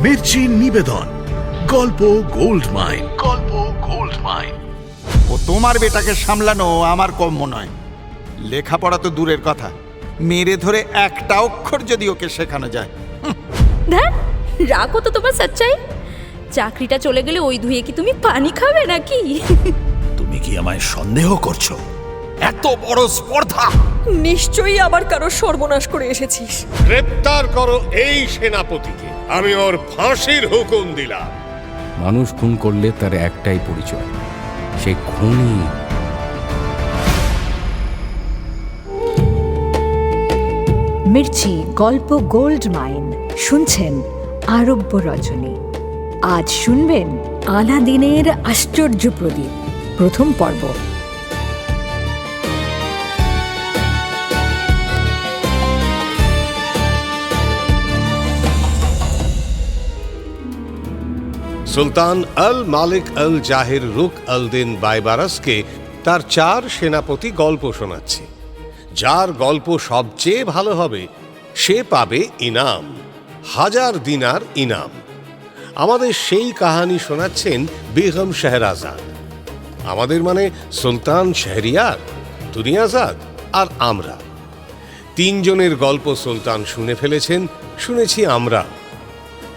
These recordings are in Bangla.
মির্চি নিবেদন গল্প গোল্ড মাইন। গল্প গোল্ড মাইন। ও তোমার বেটাকে সামলানো আমার কম্য নয়। লেখাপড়া তো দূরের কথা, মেরে ধরে একটা অক্ষর যদি ওকে শেখানো যায়। ধ্যান, রাখো তো তোমার সচ্চাই। চাকরিটা চলে গেলে ওই ধুয়ে কি তুমি পানি খাবে নাকি? তুমি কি আমায় সন্দেহ করছো? এত বড় স্পর্ধা! নিশ্চয়ই আবার কারো সর্বনাশ করে এসেছিস। গ্রেপ্তার করো এই সেনাপতিকে, আমি ওর ফাঁসির হুকুম দিলাম। মানুষ খুন করলে তার একটাই পরিচয়, সে খুনি। মির্চি গল্প গোল্ড মাইন শুনছেন আরব্য রজনী। আজ শুনবেন আলাদিনের আশ্চর্য প্রদীপ, প্রথম পর্ব। সুলতান আল মালিক আল জাহির রুক আল দিন বাইবারাসকে তার 4 সেনাপতি গল্প শোনাচ্ছে। যার গল্প সবচেয়ে ভালো হবে সে পাবে ইনাম, 1000 দিনার ইনাম। আমাদের সেই কাহানি শোনাচ্ছেন বেগম শেহরাজাদ। আমাদের মানে সুলতান শাহরিয়ার, দুনিয়াজাদ আর আমরা। 3 জনের গল্প সুলতান শুনে ফেলেছেন, শুনেছি আমরা।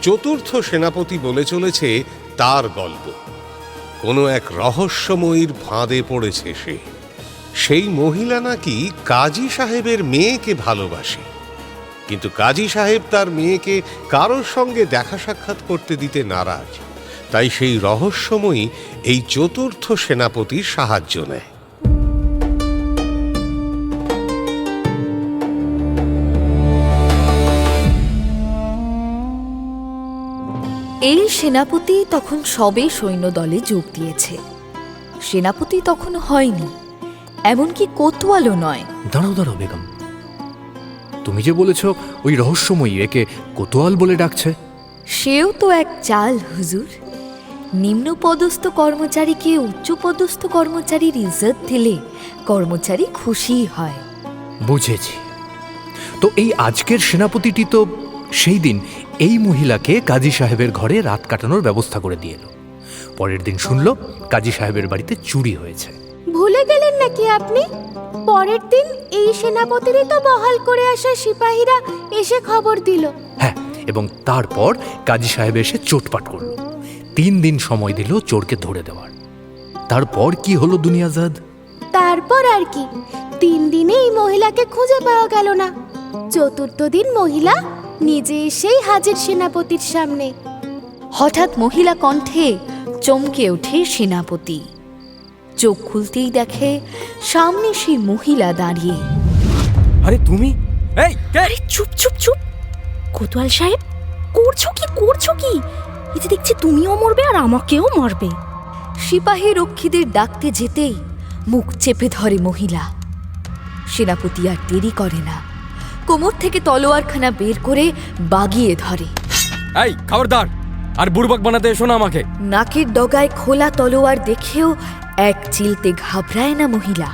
চতুর্থ সেনাপতি বলে চলেছে তার গল্প। কোনো এক রহস্যময়ীর ফাঁদে পড়েছে সে। সেই মহিলা নাকি কাজী সাহেবের মেয়েকে ভালোবাসে, কিন্তু কাজী সাহেব তার মেয়েকে কারোর সঙ্গে দেখা সাক্ষাৎ করতে দিতে নারাজ। তাই সেই রহস্যময়ী এই চতুর্থ সেনাপতির সাহায্য নেয়। এই সেনাপতি তখন সবে সৈন্যদলে যোগ দিয়েছে। সেনাপতি তখন হয়নি, এমনকি কোতোয়ালও নয়। দাঁড়াও দাঁড়াও বেগম, তুমি যে বলেছ ওই রহস্যময়ী একে কোতোয়াল বলে ডাকছে। সেও তো এক চাল হুজুর। নিম্নপদস্থ কর্মচারীকে উচ্চপদস্থ কর্মচারীর ইজ্জত দিলে কর্মচারী খুশি হয়। বুঝেছি। তো এই আজকের সেনাপতিটি তো সেই দিন এই মহিলাকে কাজী সাহেবের ঘরে রাত কাটানোর ব্যবস্থা করে দিয়ে এলো। পরের দিন শুনল কাজী সাহেবের বাড়িতে চুরি হয়েছে। ভুলে গেলেন নাকি আপনি? পরের দিন এই সেনাপতিরই তো বহাল করে আসা সিপাহীরা এসে খবর দিল। হ্যাঁ, এবং তারপর কাজী সাহেব এসে চোটপাট করল। 3 দিন সময় দিল চোরকে ধরে দেওয়ার। তারপর কি হলো দুনিয়াজাদ? তারপর আর কি, 3 দিনে এই মহিলাকে খুঁজে পাওয়া গেল না। চতুর্থ দিন মহিলা নিজে এসেই হাজির সেনাপতির সামনে। হঠাৎ মহিলা কণ্ঠে চমকে ওঠে সেনাপতি। চোখ খুলতেই দেখে সামনে সেই মহিলা দাঁড়িয়ে। আরে তুমি? এই আরে চুপ চুপ চুপ! কোতোয়াল সাহেব, করছো কি? এই যে দেখছি তুমিও মরবে আর আমাকেও মারবে। সিপাহী রক্ষীদের ডাকতে যেতেই মুখ চেপে ধরে মহিলা। সেনাপতি আর দেরি করে না, কোমর থেকে তলোয়ারখানা বের করে বাগিয়ে ধরে। এই খবরদার, আর বুড়বাক বানাতে এসো না আমাকে। নাকের ডগায় খোলা তলোয়ার দেখেও এক চিলতে ঘাবড়ায় না মহিলা।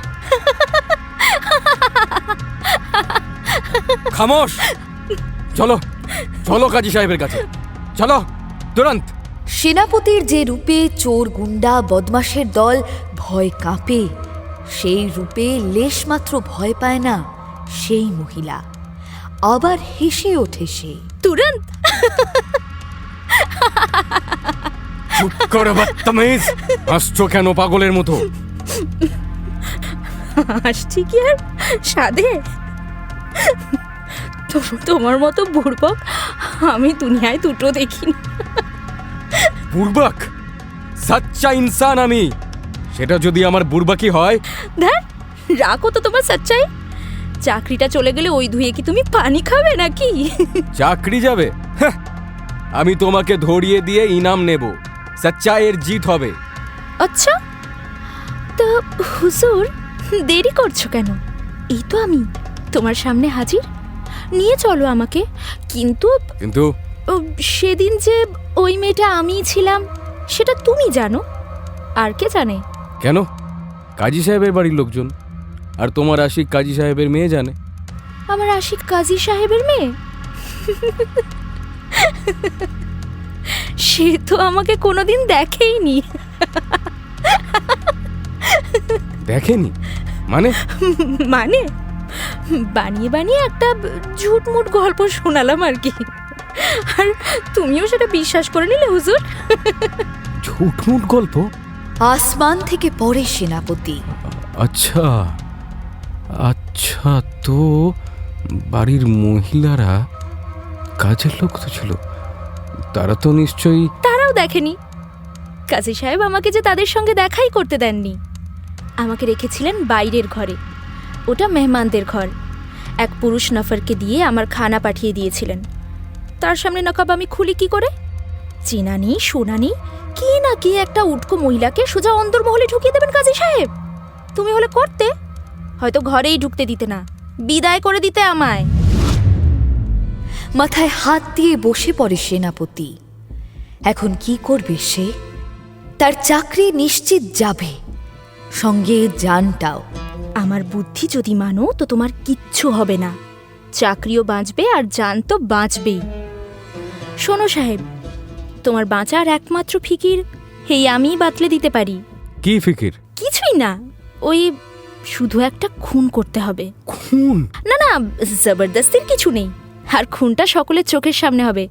খামোশ! চলো চলো কাজী সাহেবের কাছে, চলো তুরন্ত। সেনাপতির যে রূপে চোর গুন্ডা বদমাশের দল ভয় কাঁপে, সেই রূপে লেশমাত্র ভয় পায় না সেই মহিলা। আবার হেসে ওঠে সে। তুরন্ত! চুপ করো বদতমিজ! হাসছো কেন পাগলের মতো? হাসছি কি আর সাধে? তোমার মতো বুড়বক আমি দুনিয়ায় দুটো দেখিনি। বুড়বাক? সাচ্চা ইনসান আমি। সেটা যদি আমার বুড়বাকি হয়। ধ্যান, রাখো তো তোমার সচ্চাই। চাকরিটা চলে গেলে ওই ধুয়ে কি তুমি পানি খাবে নাকি? চাকরি যাবে? আমি তোমাকে ধরিয়ে দিয়ে ইনাম নেব। সচ্চাইয়ের জিত হবে। আচ্ছা, তা হুজুর দেরি করছো কেন? এই তো আমি তোমার সামনে হাজির, নিয়ে চলো আমাকে। কিন্তু সেদিন যে ওই মেয়েটা আমিই ছিলাম সেটা তুমি জানো, আর কে জানে? কেন? কাজী সাহেবের বাড়ির লোকজন আর তোমার আশিক কাজী সাহেবের মেয়ে জানে। আমার আশিক কাজী সাহেবের মেয়ে? সে তো আমাকে কোনোদিন দেখেইনি। দেখেনি মানে? মানে বানিয়ে বানিয়ে একটা ঝুটমুট গল্প শোনালাম আর কি, আর তুমিও সেটা বিশ্বাস করে নিলে হুজুর। ঝুটমুট গল্প? আসমান থেকে পড়ে সেনাপতি। আচ্ছা আচ্ছা, তো বাড়ির মহিলারা কাজের লোক তো ছিল, তারা তো নিশ্চয়ই। তারাও দেখেনি। কাজী সাহেব আমাকে যে তাদের সঙ্গে দেখাই করতে দেননি, আমাকে রেখেছিলেন বাইরের ঘরে। ওটা মেহমানদের ঘর। এক পুরুষ নফরকে দিয়ে আমার খানা পাঠিয়ে দিয়েছিলেন। তার সামনে নকাব আমি খুলি কি করে? চিনানি শোনানি কি না কি একটা উটকো মহিলাকে সোজা অন্দরমহলে ঢুকিয়ে দেবেন কাজী সাহেব? তুমি হলে করতে, হয়তো ঘরেই ঢুকতে দিতে না, বিদায় করে দিতে আমায়। মাথায় হাত দিয়ে বসে পড়ে সেনাপতি। এখন কি করবে সে? তার চাকরি নিশ্চিত যাবে, সঙ্গে জানটাও। আমার বুদ্ধি যদি মানো তো তোমার কিচ্ছু হবে না, চাকরিও বাঁচবে আর জান তো বাঁচবেই। শোনো সাহেব, তোমার বাঁচার একমাত্র ফিকির হেই আমিই বাতলে দিতে পারি। কি ফিকির? কিছুই না, ওই শুধু একটা খুন করতে হবে। খুন? না না, জবরদস্তির কিছু নেই, আর খুনটা সকলের চোখের সামনে হবে,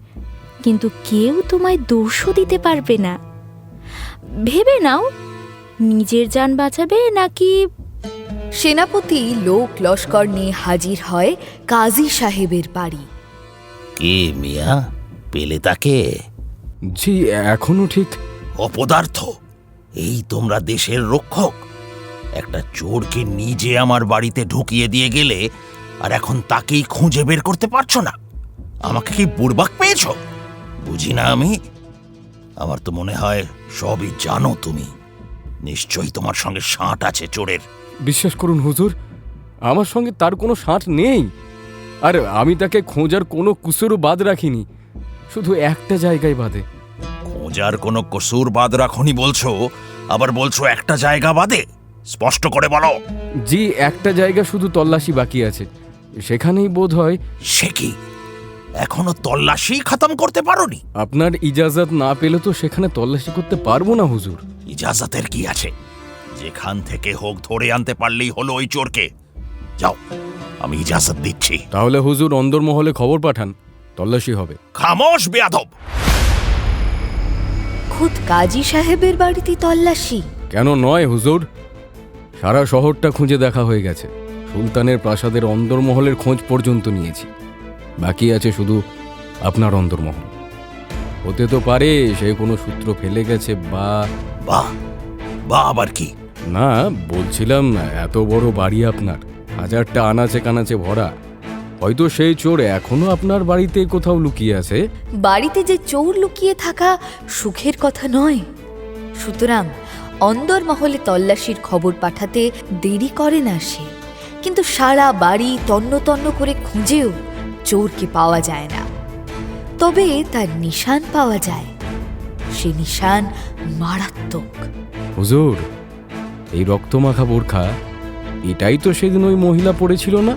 কিন্তু কেউ তোমায় দোষও দিতে পারবে না। ভেবে নাও, নিজের জান বাঁচাবে নাকি? সেনাপতি লোক লস্কর নিয়ে হাজির হয় কাজী সাহেবের বাড়ি। কে মিয়া, পেলে তাকে? জি এখনো ঠিক। অপদার্থ, এই তোমরা দেশের রক্ষক, একটা চোরকে নিজে আমার বাড়িতে ঢুকিয়ে দিয়ে গেলে আর এখন তাকেই খুঁজে বের করতে পারছো না? আমাকে কি বুড়বাক পেয়েছো? বুঝি না আমি? আমার তো মনে হয় সবই জানো তুমি। নিশ্চয়ই তোমার সঙ্গে সাঁট আছে চোরের। বিশ্বাস করুন হুজুর, আমার সঙ্গে তার কোনো সাঁট নেই, আর আমি তাকে খোঁজার কোনো কুসুরও বাদ রাখিনি, শুধু একটা জায়গায় বাদে। খোঁজার কোনো কসুর বাদ রাখনি বলছো, আবার বলছো একটা জায়গা বাদে? স্পষ্ট করে বলো। জি একটা জায়গা শুধু তল্লাশি বাকি আছে, সেখানেই বোধ হয়। সে কি, এখনো তল্লাশি খতম করতে পারোনি? আপনার ইজাজত না পেলে তো সেখানে তল্লাশি করতে পারবো না হুজুর। ইজাজতের কি আছে? যেখান থেকে হোক ধরে আনতে পারলেই হলো ওই চোরকে। যাও, আমি ইজাজত দিচ্ছি। তাহলে হুজুর অন্দরমহলে খবর পাঠান, তল্লাশি হবে। খামোশ বেয়াদব! খুদ কাজী সাহেবের বাড়িতে তল্লাশি? কেন নয় হুজুর, সারা শহরটা খুঁজে দেখা হয়ে গেছে, সুলতানের প্রাসাদের অন্দরমহলের খোঁজ পর্যন্ত নিয়েছি, বাকি আছে শুধু আপনার অন্দরমহল। হতে তো পারে সে কোনো সূত্র ফেলে গেছে বা বা আবার কি? না, বলছিলাম এত বড় বাড়ি আপনার, হাজারটা আনাচে কানাচে ভরা, হয়তো সেই চোর এখনো আপনার বাড়িতে কোথাও লুকিয়ে আছে। বাড়িতে যে চোর লুকিয়ে থাকা সুখের কথা নয়, সুতরাং অন্দরমহলে তল্লাশির খবর পাঠাতে দেরি করে না সে। কিন্তু সারা বাড়ি তন্ন তন্ন করে খুঁজেও চোরকে পাওয়া যায় না, তবে তার নিশান পাওয়া যায়। সে নিশান মারাত্মক। হুজুর, এই রক্তমাখা বোরখা, এটাই তো সেদিন ওই মহিলা পড়েছিল না?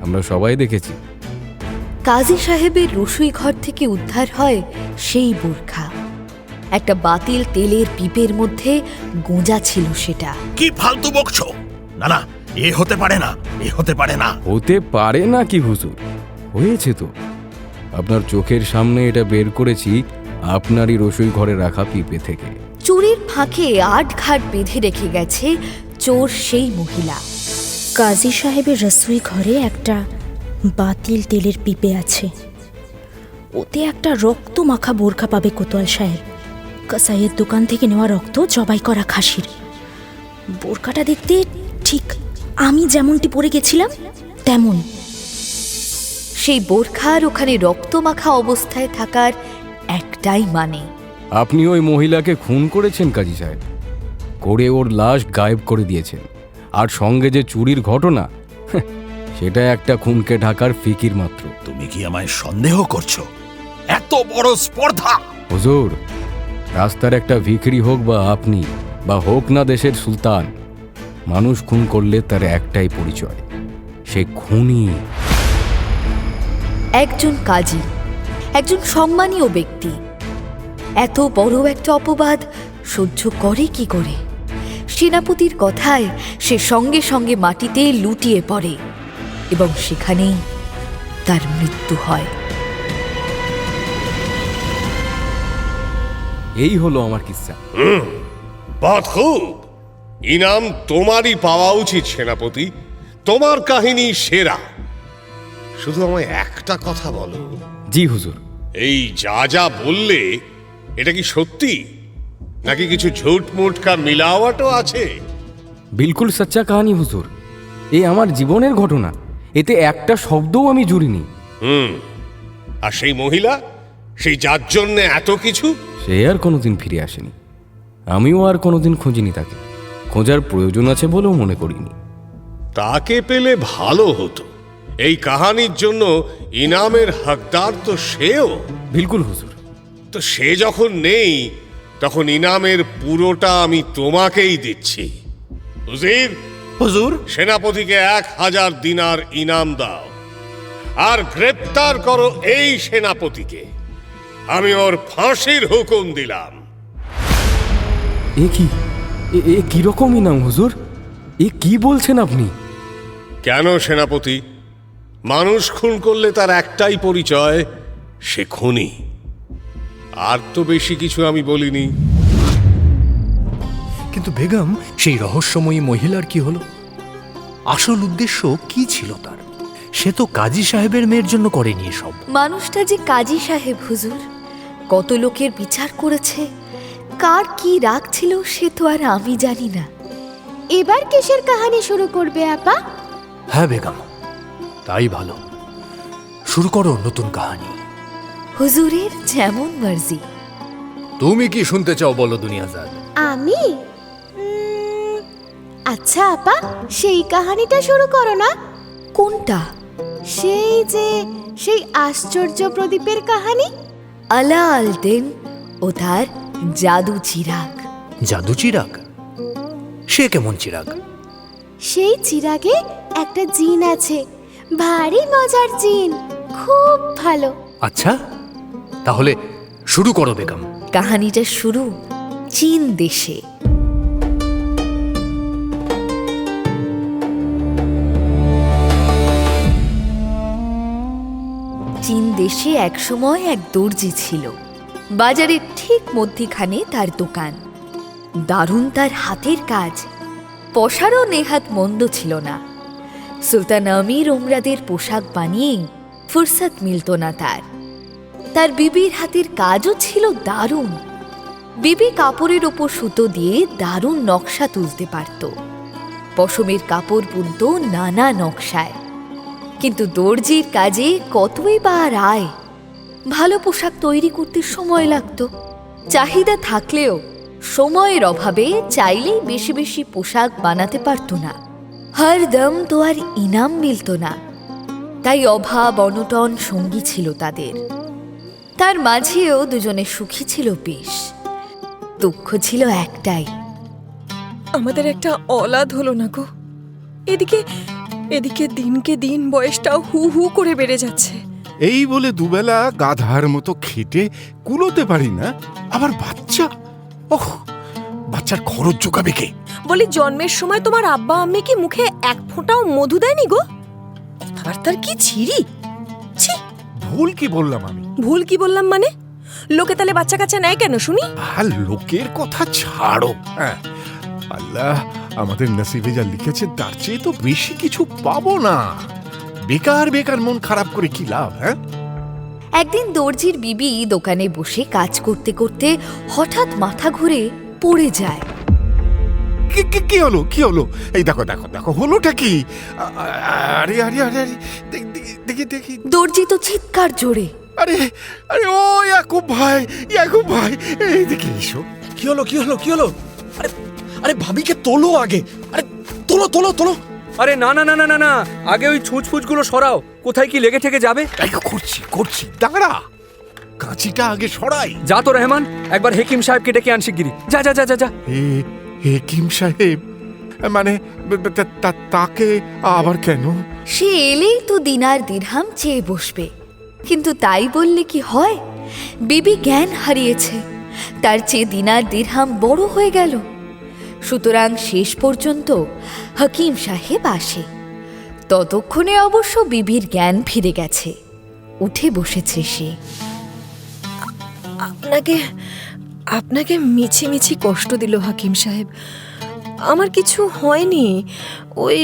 আমরা সবাই দেখেছি। কাজী সাহেবের রসুই ঘর থেকে উদ্ধার হয় সেই বোরখা। একটা বাতিল তেলের পিপের মধ্যে গোঁজা ছিল সেটা। কি ফালতু বকছো? না না, এ হতে পারে না, এ হতে পারে না। হতে পারে না কি হুজুর? হয়েছে তো, আপনার চোখের সামনে এটা বের করেছি আপনারই রসুই ঘরে রাখা পিপে থেকে। চুরির ফাঁকে আট ঘাট বেঁধে রেখে গেছে চোর সেই মহিলা। কাজী সাহেবের রসুই ঘরে একটা বাতিল তেলের পিপে আছে, ওতে একটা রক্ত মাখা বোরখা পাবে কোতোয়াল সাহেব। কসাইয়ের দোকান থেকে নেওয়া রক্ত জবাই করা খাসির। বোরখাটা দেখতে ঠিক আমি যেমনটি পরে গেছিলাম তেমন। সেই বোরখার ওখানে রক্ত মাখা অবস্থায় থাকার একটাই মানে, আপনি ওই মহিলাকে খুন করেছেন কাজী সাহেব, করে ওর লাশ গায়েব করে দিয়েছেন, আর সঙ্গে যে চুরির ঘটনা, সেটা একটা খুনকে ঢাকার ফিকির মাত্র। তুমি কি আমায় সন্দেহ করছো? এত বড় স্পর্ধা! হুজুর, রাস্তার একটা ভিখিরি হোক বা আপনি, বা হোক না দেশের সুলতান, মানুষ খুন করলে তার একটাই পরিচয়, সে খুনি। একজন কাজী, একজন সম্মানীয় ব্যক্তি, এত বড় একটা অপবাদ সহ্য করে কি করে? সেনাপতির কথায় সে সঙ্গে সঙ্গে মাটিতে লুটিয়ে পড়ে এবং সেখানেই তার মৃত্যু হয়। এই হলো আমার কিস্সা। বাত খুব, ইনাম তোমারই পাওয়া উচিত সেনাপতি। তোমার কাহিনী সেরা। শুধু আমায় একটা কথা বলো। জি হুজুর। এই যা যা বললে এটা কি সত্যি, নাকি কিছু ঝুট মুটকা মিলাওয়াটও আছে? বিলকুল সচ্চা কাহানি হুজুর। এই আমার জীবনের ঘটনা, এতে একটা শব্দও আমি জুড়িনি। আর সেই মহিলা, সেই যার জন্যে এত কিছু, সে আর কোনোদিন ফিরে আসেনি। আমিও আর কোনোদিন খুঁজিনি তাকে। খোঁজার প্রয়োজন আছে বলেও মনে করিনি। তাকে পেলে ভালো হতো। এই কাহানির জন্য ইনামের হকদার তো সেও। বিলকুল হুজুর। তো সে যখন নেই, তখন ইনামের পুরোটা আমি তোমাকেই দিচ্ছি। হুজুর, হুজুর, সেনাপতিকে 1000 দিনার ইনাম দাও আর গ্রেপ্তার করো এই সেনাপতিকে। আমি ওর ফাঁসির হুকুম দিলাম। এ কি, এ কিরকম ইনাম হুজুর? এ কি বলছেন আপনি? কেন সেনাপতি? মানুষ খুন করলে তার একটাই পরিচয়, সে খুনি। আর তো বেশি কিছু আমি বলিনি। কিন্তু বেগম, সেই রহস্যময়ী মহিলার কি হলো? আসল উদ্দেশ্য কি ছিল তার? সে তো কাজী সাহেবের মেয়ের জন্য করেনি এসব। মানুষটা যে কাজী সাহেব হুজুর, কত লোকের বিচার করেছে, কার কি রাগ ছিল সে তো আর আমি জানি না। এবার কিসের কাহিনী শুরু করবে আপা? হ্যাঁ বেগম, তাই ভালো। শুরু করো নতুন কাহিনী। হুজুরের যেমন মর্জি। তুমি কি শুনতে চাও বলো দুনিয়াজাদ? আমি আচ্ছা আপা, সেই কাহিনীটা শুরু করো না। কোনটা? সেই আশ্চর্য প্রদীপের কাহিনী। আলা আল দিন ও তার জাদু চিরাগ। জাদু চিরাগ? সে কেমন চিরাগ? সেই চিরাগে একটা জিন আছে, ভারী মজার জিন, খুব ভালো। আচ্ছা, তাহলে শুরু করো বেগম। কাহিনীটা শুরু চীন দেশে। চীন দেশে একসময় এক দর্জি ছিল। বাজারের ঠিক মধ্যখানে তার দোকান। দারুণ তার হাতের কাজ, পশারও নেহাত মন্দ ছিল না। সুলতান আমির ওমরাদের পোশাক বানিয়েই ফুরসত মিলত না তার। তার বিবির হাতের কাজও ছিল দারুণ। বিবি কাপড়ের ওপর সুতো দিয়ে দারুণ নকশা তুলতে পারত। পশমের কাপড় বুনত নানা নকশায়। কিন্তু দর্জির কাজে কতই বা আর আয়। ভালো পোশাক তৈরি করতে সময় লাগত। চাহিদা থাকলেও সময়ের অভাবে চাইলেই বেশি বেশি পোশাক বানাতে পারত না। হরদম তো আর ইনাম মিলত না। তাই অভাব অনটন সঙ্গী ছিল তাদের। তার মাঝেও দুজনে সুখী ছিল বেশ। দুঃখ ছিল একটাই, আমাদের একটা অলাদ হলো না গো। এদিকে দিনকে দিন বয়সটাও হু হু করে বেড়ে যাচ্ছে। এই বলে দুবেলা গাধার মতো খেটে কুলোতে পারি না, আবার বাচ্চা। ওহ, বাচ্চার খরচ জোগাবে কে? বলি, জন্মের সময় তোমার আব্বা আম্মি কি মুখে এক ফোঁটাও মধু দেয়নি গো? তার কি ছিরি! ছি! ভুল কি বললাম আমি? ভুল কি বললাম মানে? লোকে তাহলে বাচ্চা কাচ্চা নেয় কেন শুনি? আর লোকের কথা ছাড়ো। হ্যাঁ, আল্লাহ আমাদের নসিবে যা লিখেছে তার চেয়ে তো বেশি কিছু পাবো না। বেকার বেকার মন খারাপ করে কি লাভ? হ্যাঁ, একদিন দর্জির বিবি দোকানে বসে কাজ করতে করতে হঠাৎ মাথা ঘুরে পড়ে যায়। কি হলো? কি হলো? এই দেখো দেখো দেখো, হলোটা কি? আরে আরে আরে আরে, দেখি দেখি। দর্জি তো চিৎকার জোরে। আরে আরে, ও ইয়াকুব ভাই, ইয়াকুব ভাই, এই দেখে এসো। কি হলো? কি হলো? কি হলো? আরে আরে, ভাবিকে তোলো আগে। আরে তোলো তোলো তোলো। আরে না না না না না না, আগে ওই ছুঁচগুলো সরাও। কোথায় কি লেগে থেকে যাবে? করছি করছি, দাঁড়া, কাঁচিটা আগে সরাই। যা তো রহমান, একবার হেকিম সাহেবকে ডেকে আন শিগগিরি। যা যা যা যা যা। হেকিম সাহেব মানে তাকে আবার কেন? সে এলেই তো দিনার দিরহাম চেয়ে বসবে, কিন্তু তাই বললে কি হয়? বিবি জ্ঞান হারিয়েছে, তার চেয়ে দিনার দিরহাম বড় হয়ে গেল। সুতরাং শেষ পর্যন্ত হাকিম সাহেব আসে। ততক্ষণে অবশ্য বিবির জ্ঞান ফিরে গেছে। উঠে বসেছে সে। আপনাকে আপনাকে মিছি মিছি কষ্ট দিল হাকিম সাহেব। আমার কিছু হয়নি, ওই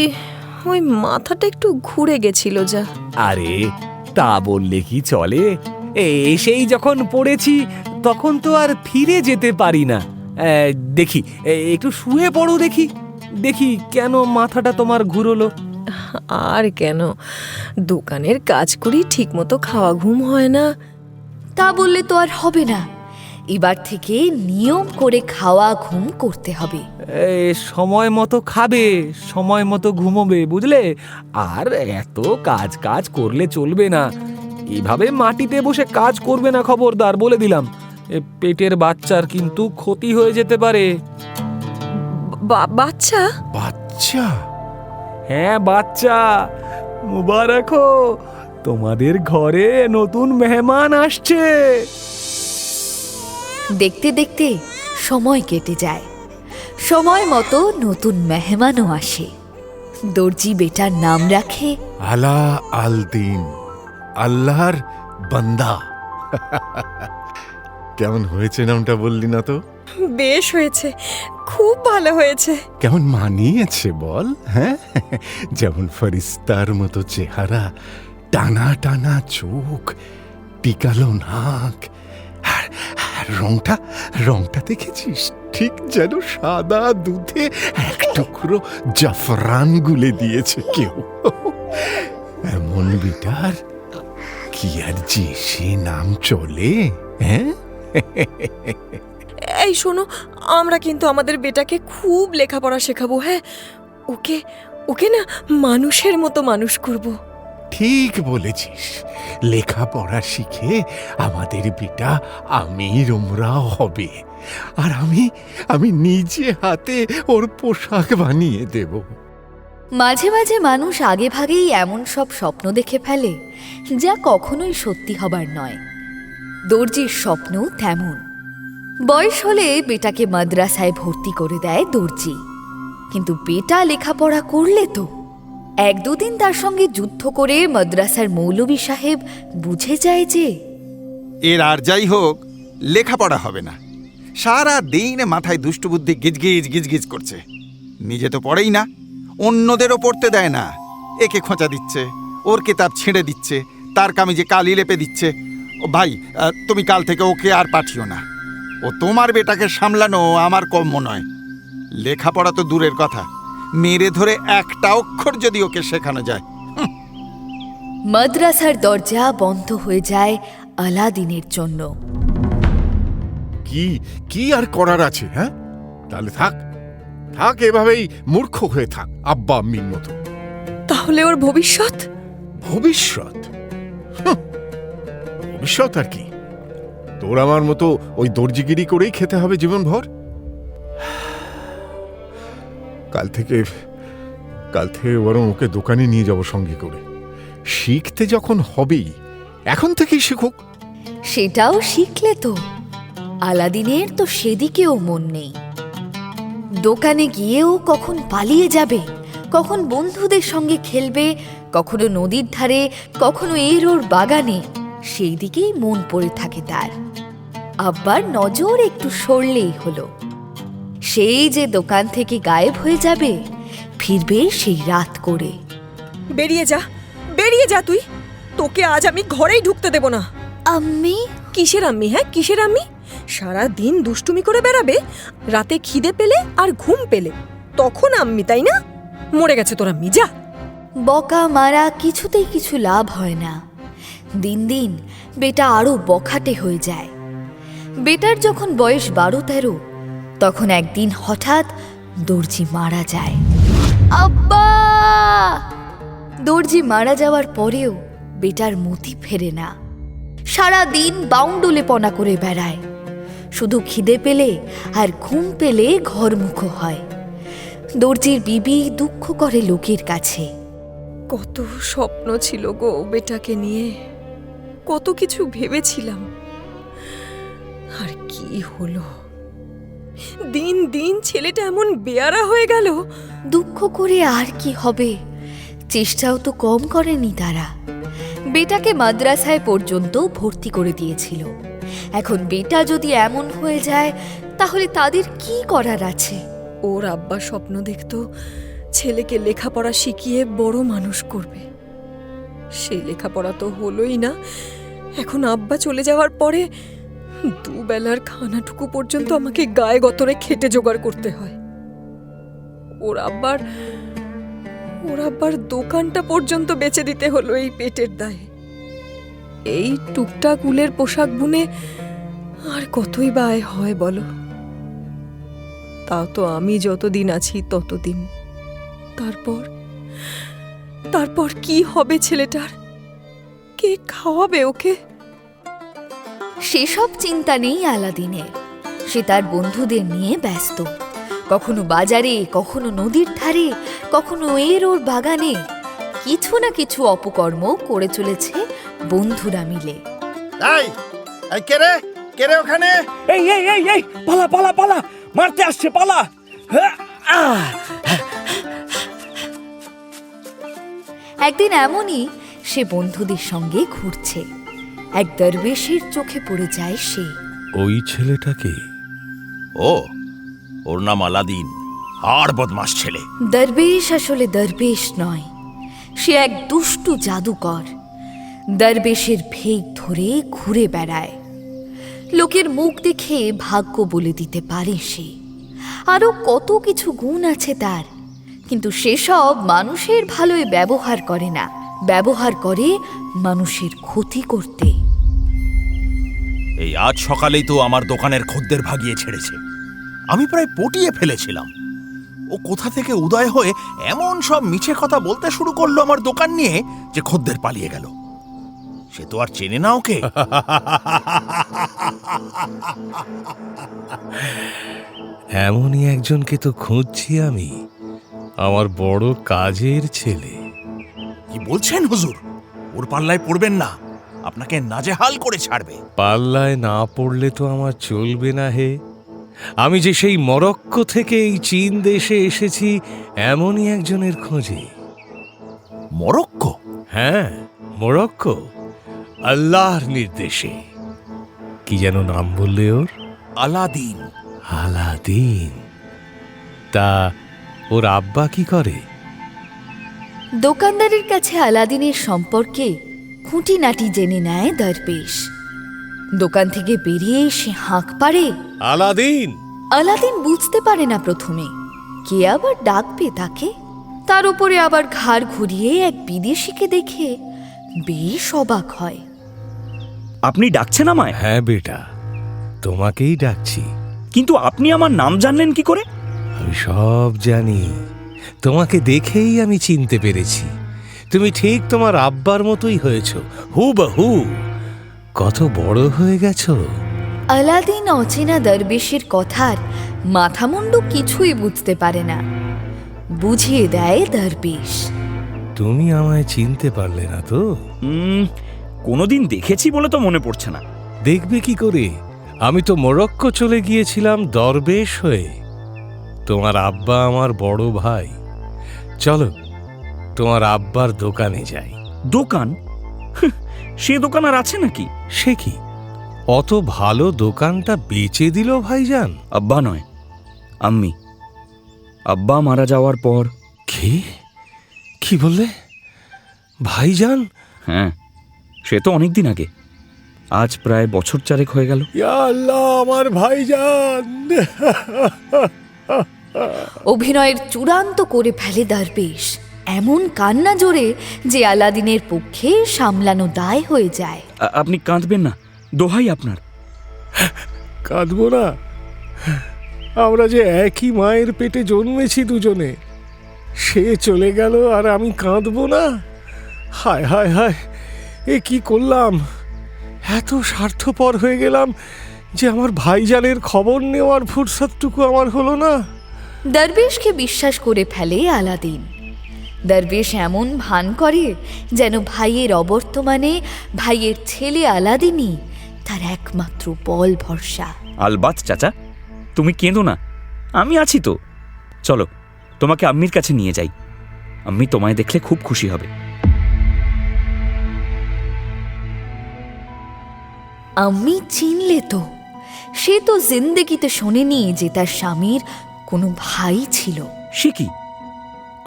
ওই মাথাটা একটু ঘুরে গেছিল যা। আরে তা বললে কি চলে? এসেই যখন পড়েছি তখন তো আর ফিরে যেতে পারি না। দেখি একটু শুয়ে পড়ো, দেখি দেখি কেন মাথাটা তোমার ঘুরলো। আর কেন, দোকানের কাজ করি, ঠিক মতো খাওয়া ঘুম হয় না। তা বললে তো আর হবে না। এবার থেকে নিয়ম করে খাওয়া ঘুম করতে হবে। সময় মতো খাবে, সময় মতো ঘুমোবে, বুঝলে? আর এত কাজ কাজ করলে চলবে না। এভাবে মাটিতে বসে কাজ করবে না, খবরদার, বলে দিলাম। পেটের বাচ্চার কিন্তু ক্ষতি হয়ে যেতে পারে। বাচ্চা? বাচ্চা? হ্যাঁ, বাচ্চা। মুবারক হো, তোমাদের ঘরে নতুন মেহমান আসছে। দেখতে দেখতে সময় কেটে যায়। সময় মতো নতুন মেহমানও আসে। দর্জি বেটার নাম রাখে আলা আল দিন, আল্লাহর বান্দা। কেমন হয়েছে নামটা বললি না তো? বেশ হয়েছে, খুব ভালো হয়েছে। কেমন মানিয়েছে বল? হ্যাঁ, যেমন ফরিস্তার মতো চেহারা, টানা টানা চোখ, টিকালো নাক, আর রংটা রংটা দেখেছিস? ঠিক যেন সাদা দুধে এক টুকরো জাফরান গুলে দিয়েছে কেউ। এমন বিটার কি আর যে সে নাম চলে? হ্যাঁ, এই শোনো, আমরা কিন্তু আমাদের বেটাকে খুব লেখাপড়া শেখাবো। হ্যাঁ, ওকে ওকে না মানুষের মতো মানুষ করব। ঠিক বলেছিস। লেখাপড়া শিখে আমাদের বেটা আমির উমরাও হবে, আর আমি নিজে হাতে ওর পোশাক বানিয়ে দেব। মাঝে মাঝে মানুষ আগে ভাগেই এমন সব স্বপ্ন দেখে ফেলে যা কখনোই সত্যি হবার নয়। দর্জির স্বপ্ন তেমন। বয়স হলে বেটাকে মাদ্রাসায় ভর্তি করে দেয় দর্জি। কিন্তু বেটা লেখাপড়া করলে তো। এক দুদিন তার সঙ্গে যুদ্ধ করে মাদ্রাসার মৌলভী সাহেব বুঝে যায় যে এর আর যাই হোক, লেখাপড়া হবে না। সারা দিন মাথায় দুষ্টু বুদ্ধি গিজগিজ গিজগিজ করছে। নিজে তো পড়েই না, অন্যদেরও পড়তে দেয় না। একে খোঁচা দিচ্ছে, ওর কিতাব ছিঁড়ে দিচ্ছে, তার কামিজে কালি লেপে দিচ্ছে। ও ভাই, তুমি কাল থেকে ওকে আর পাঠিও না। ও তোমার বেটাকে সামলানো আমার কম্য নয়। লেখাপড়া তো দূরের কথা, মেরে ধরে একটা অক্ষর যদি ওকে শেখানো যায়। মাদ্রাসার দরজা বন্ধ হয়ে যায় আলাদিনের জন্য। কি কি আর করার আছে? হ্যাঁ, তাহলে থাক থাক, এভাবেই মূর্খ হয়ে থাক আব্বা আম্মির মতো। তাহলে ওর ভবিষ্যৎ? ভবিষ্যৎ? ভবিষ্যৎ আর কি? তোর আমার মতো ওই দর্জিগিরি করেই খেতে হবে জীবনভর? কাল থেকে বরং ওকে দোকানে নিয়ে যাব সঙ্গে করে। শিখতে যখন হবেই, এখন থেকেই শিখুক। সেটাও শিখলে তো। আলাদিনের তো সেদিকেও মন নেই। দোকানে গিয়েও কখন পালিয়ে যাবে, কখন বন্ধুদের সঙ্গে খেলবে, কখনো নদীর ধারে, কখনো এর ওর বাগানে, সেই দিকেই মন পড়ে থাকে তার। আব্বার নজর একটু সরলেই হলো। সেই যে দোকান থেকে গায়েব হয়ে যাবে, ফিরবে সেই রাত করে। বেরিয়ে যা, বেরিয়ে যা তুই। তোকে আজ আমি ঘরেই ঢুকতে দেব না। আম্মি? কিসের আম্মি? হ্যাঁ, কিসের আম্মি? সারা দিন দুষ্টুমি করে বেড়াবে, রাতে খিদে পেলে আর ঘুম পেলে তখন আম্মি, তাই না? মরে গেছে তোর আম্মি, যা। বকা মারা কিছুতেই কিছু লাভ হয় না। দিন দিন বেটা আরো বখাটে হয়ে যায়। বেটার যখন বয়স 12-13, তখন একদিন হঠাৎ দর্জি মারা যায়। আব্বা! দর্জি মারা যাওয়ার পরেও বেটার মতি ফেরে না। সারা দিন বাউন্ডুলেপনা করে বেড়ায়। শুধু খিদে পেলে আর ঘুম পেলে ঘরমুখো হয়। দর্জির বিবি দুঃখ করে লোকের কাছে। কত স্বপ্ন ছিল গো বেটাকে নিয়ে, কত কিছু ভেবেছিলাম, আর কি হলো? দিন দিন ছেলেটা এমন বেয়ারা হয়ে গেল। দুঃখ করে আর কি হবে, চেষ্টাও তো কম করেনি তারা। বেটাকে মাদ্রাসায় পর্যন্ত ভর্তি করে দিয়েছিল। এখন বেটা যদি এমন হয়ে যায় তাহলে তাদের কি করার আছে? ওর আব্বা স্বপ্ন দেখতো ছেলেকে লেখাপড়া শিখিয়ে বড় মানুষ করবে। সেই লেখাপড়া তো হলোই না। এখন আব্বা চলে যাওয়ার পরে দুবেলার খানাটুকু পর্যন্ত আমাকে গায়ে গতরে খেটে জোগাড় করতে হয়। ওর আব্বার দোকানটা পর্যন্ত বেচে দিতে হলো এই পেটের দায়ে। এই টুকটাক উলের পোশাক বুনে আর কতই বা আয় হয় বলো? তাও তো আমি যতদিন আছি ততদিন। তারপর কি হবে ছেলেটার? কে খাওয়াবে ওকে? সেসব চিন্তা নেই আলাদিনের। সে তার বন্ধুদের নিয়ে ব্যস্ত। কখনো বাজারে, কখনো নদীর ধারে, কখনো ওর বাগানে কিছু না কিছু অপকর্ম করে চলেছে বন্ধুরা মিলে। কে ওখানে? এই এই এই এই পালা পালা পালা, মারতে আসছে, পালা! একদিন এমনই সে বন্ধুদের সঙ্গে ঘুরছে। এক দরবেশের চোখে পড়ে যায় সে। ওই ছেলেটাকে? ও, ওর নাম আলাদিন, আর বদমাস ছেলে। দরবেশ আসলে দরবেশ নয়, সে এক দুষ্টু জাদুকর। দরবেশের ভেগ ধরে ঘুরে বেড়ায়। লোকের মুখ দেখে ভাগ্য বলে দিতে পারে সে। আরো কত কিছু গুণ আছে তার, কিন্তু সেসব মানুষের ভালোই ব্যবহার করে না, ব্যবহার করে মানুষের ক্ষতি করতে। এই আজ সকালেই তো আমার দোকানের খদ্দের ভাগিয়ে ছেড়েছে। আমি প্রায় পটিয়ে ফেলেছিলাম। ও কোথা থেকে উদয় হয়ে এমন সব মিছে কথা বলতে শুরু করলো আমার দোকান নিয়ে যে খদ্দের পালিয়ে গেল। সে তো আর চেনে না ওকে। এমনই একজনকে তো খুঁজছি আমি, আমার বড় কাজের ছেলে। কি বলছেন হুজুর? ওর পাল্লায় পড়বেন না, আপনাকে নাজেহাল করে ছাড়বে। পাল্লায় না পড়লে তো আমার চলবে না হে। আমি যে সেই মরক্কো থেকে এই চীন দেশে এসেছি এমনই একজনের খোঁজে। মরক্কো? হ্যাঁ, মরক্কো, আল্লাহর নির্দেশে। কি যেন নাম বললে ওর? আলাদিন। আলাদিন? তা ওর আব্বা কি করে? দোকানদারের কাছে আলাদিনের সম্পর্কে খুঁটিনাটি জেনে নেয় দরবেশ। দোকান থেকে বেরিয়ে সে হাঁক পাড়ে, আলাদিন! আলাদিন বুঝতে পারে না প্রথমে কে আবার ডাকবে তাকে। তার উপরে আবার ঘাড় ঘুরিয়ে এক বিদেশিকে দেখে বেশ অবাক হয়। আপনি ডাকছেন আমায়? হ্যাঁ বেটা, তোমাকেই ডাকছি। কিন্তু আপনি আমার নাম জানলেন কি করে? আমি সব জানি, তোমাকে দেখেই আমি চিনতে পেরেছি। তুমি ঠিক তোমার আব্বার মতোই হয়েছ, হুবহু। কত বড় হয়ে গেছো। আলাদিন অচেনা দরবেশের কথার মাথামুন্ডু কিছুই বুঝতে পারে না। বুঝিয়ে দেয় দরবেশ, তুমি আমায় চিনতে পারলে না তো? কোনোদিন দেখেছি বলে তো মনে পড়ছে না। দেখবে কি করে? আমি তো মরক্কো চলে গিয়েছিলাম দরবেশ হয়ে। তোমার আব্বা আমার বড় ভাই। চলো তোমার আব্বার দোকানে যাই। দোকান? সে দোকান আর আছে নাকি? সে কি, অত ভালো দোকানটা বেচে দিল ভাইজান? আব্বা নয়, আম্মি। আব্বা মারা যাওয়ার পর। কি বললে? ভাইজান? হ্যাঁ, সে তো অনেকদিন আগে। আজ প্রায় বছর চারেক হয়ে গেল। ইয়া আল্লাহ, আমার ভাইজান! অভিনয়ের চূড়ান্ত করে ফেলে দরবেশ। এমন কান্না জোরে যে আলাদিনের পক্ষে সামলানো দায় হয়ে যায়। আপনি কাঁদবেন না, দোহাই আপনার। কাঁদবো না? আমরা যে একই মায়ের পেটে জন্মেছি দুজনে, সে চলে গেল আর আমি কাঁদবো না? হায় হায় হায়, এ কি করলাম! এত স্বার্থপর হয়ে গেলাম যে আমার ভাইজানের খবর নেওয়ার ফুরসতটুকু আমার হলো না। দরবেশকে বিশ্বাস করে ফেলে আলাদিন। দরবেশ এমন ভান করে যেন ভাইয়ের অবর্তমানে ভাইয়ের ছেলে আলাদিনই তার একমাত্র বল ভরসা। আলবাত চাচা, তুমি কেঁদো না, আমি আছি তো। চলো তোমাকে আম্মির কাছে নিয়ে যাই, আম্মি তোমায় দেখলে খুব খুশি হবে। আম্মি চিনলে তো? সে তো জিন্দেগিতে শোনেনি যে তার স্বামীর কোনো ভাই ছিল। সে কি,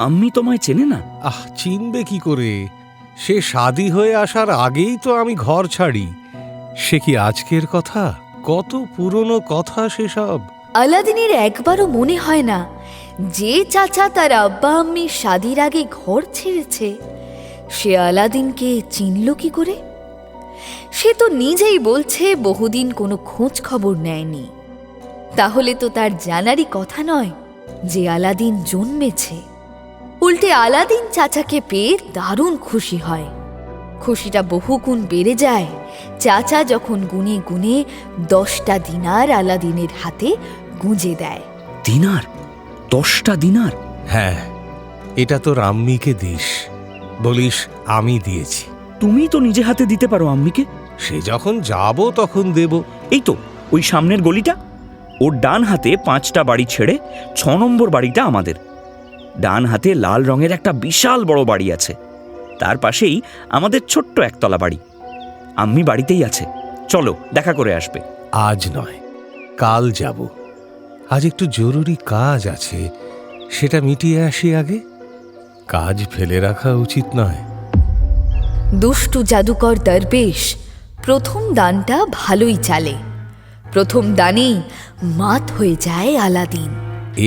আম্মি তোমায় চেনে না? চিনবে কি করে? সে শাদি হয়ে আসার আগেই তো আমি ঘর ছাড়ি। সে কি আজকের কথা? কত পুরনো কথা সেসব। আলাদিনের একবারও মনে হয় না যে চাচা তার আব্বা আম্মির শাদির আগে ঘর ছেড়েছে সে আলাদিনকে চিনল কি করে? সে তো নিজেই বলছে বহুদিন কোনো খোঁজ খবর নেয়নি। তাহলে তো তার জানারই কথা নয় যে আলাদিন জন্মেছে। উল্টে আলাদিন চাচাকে পেয়ে দারুণ খুশি হয়। খুশিটা বহুগুণ বেড়ে যায় চাচা যখন গুনে গুনে 10টা দিনার আলাদিনের হাতে গুঁজে দেয়। দিনার? 10টা দিনার? হ্যাঁ, এটা তোর আম্মিকে দিস, বলিস আমি দিয়েছি। তুমি তো নিজে হাতে দিতে পারো আম্মিকে। সে যখন যাব তখন দেব। এই তো ওই সামনের গলিটা, ওর ডান হাতে 5টা বাড়ি ছেড়ে 6 নম্বর বাড়িটা আমাদের। ডান হাতে লাল রঙের একটা বিশাল বড় বাড়ি আছে, তার পাশেই আমাদের ছোট্ট একতলা বাড়ি। আম্মি বাড়িতেই আছে, চলো দেখা করে আসবে। আজ নয়, কাল যাব। আজ একটু জরুরি কাজ আছে, সেটা মিটিয়ে আসি আগে। কাজ ফেলে রাখা উচিত নয়। দুষ্টু জাদুকর দরবেশ প্রথম দানটা ভালোই চালে। প্রথম দানেই মাত হয়ে যায় আলাদিন।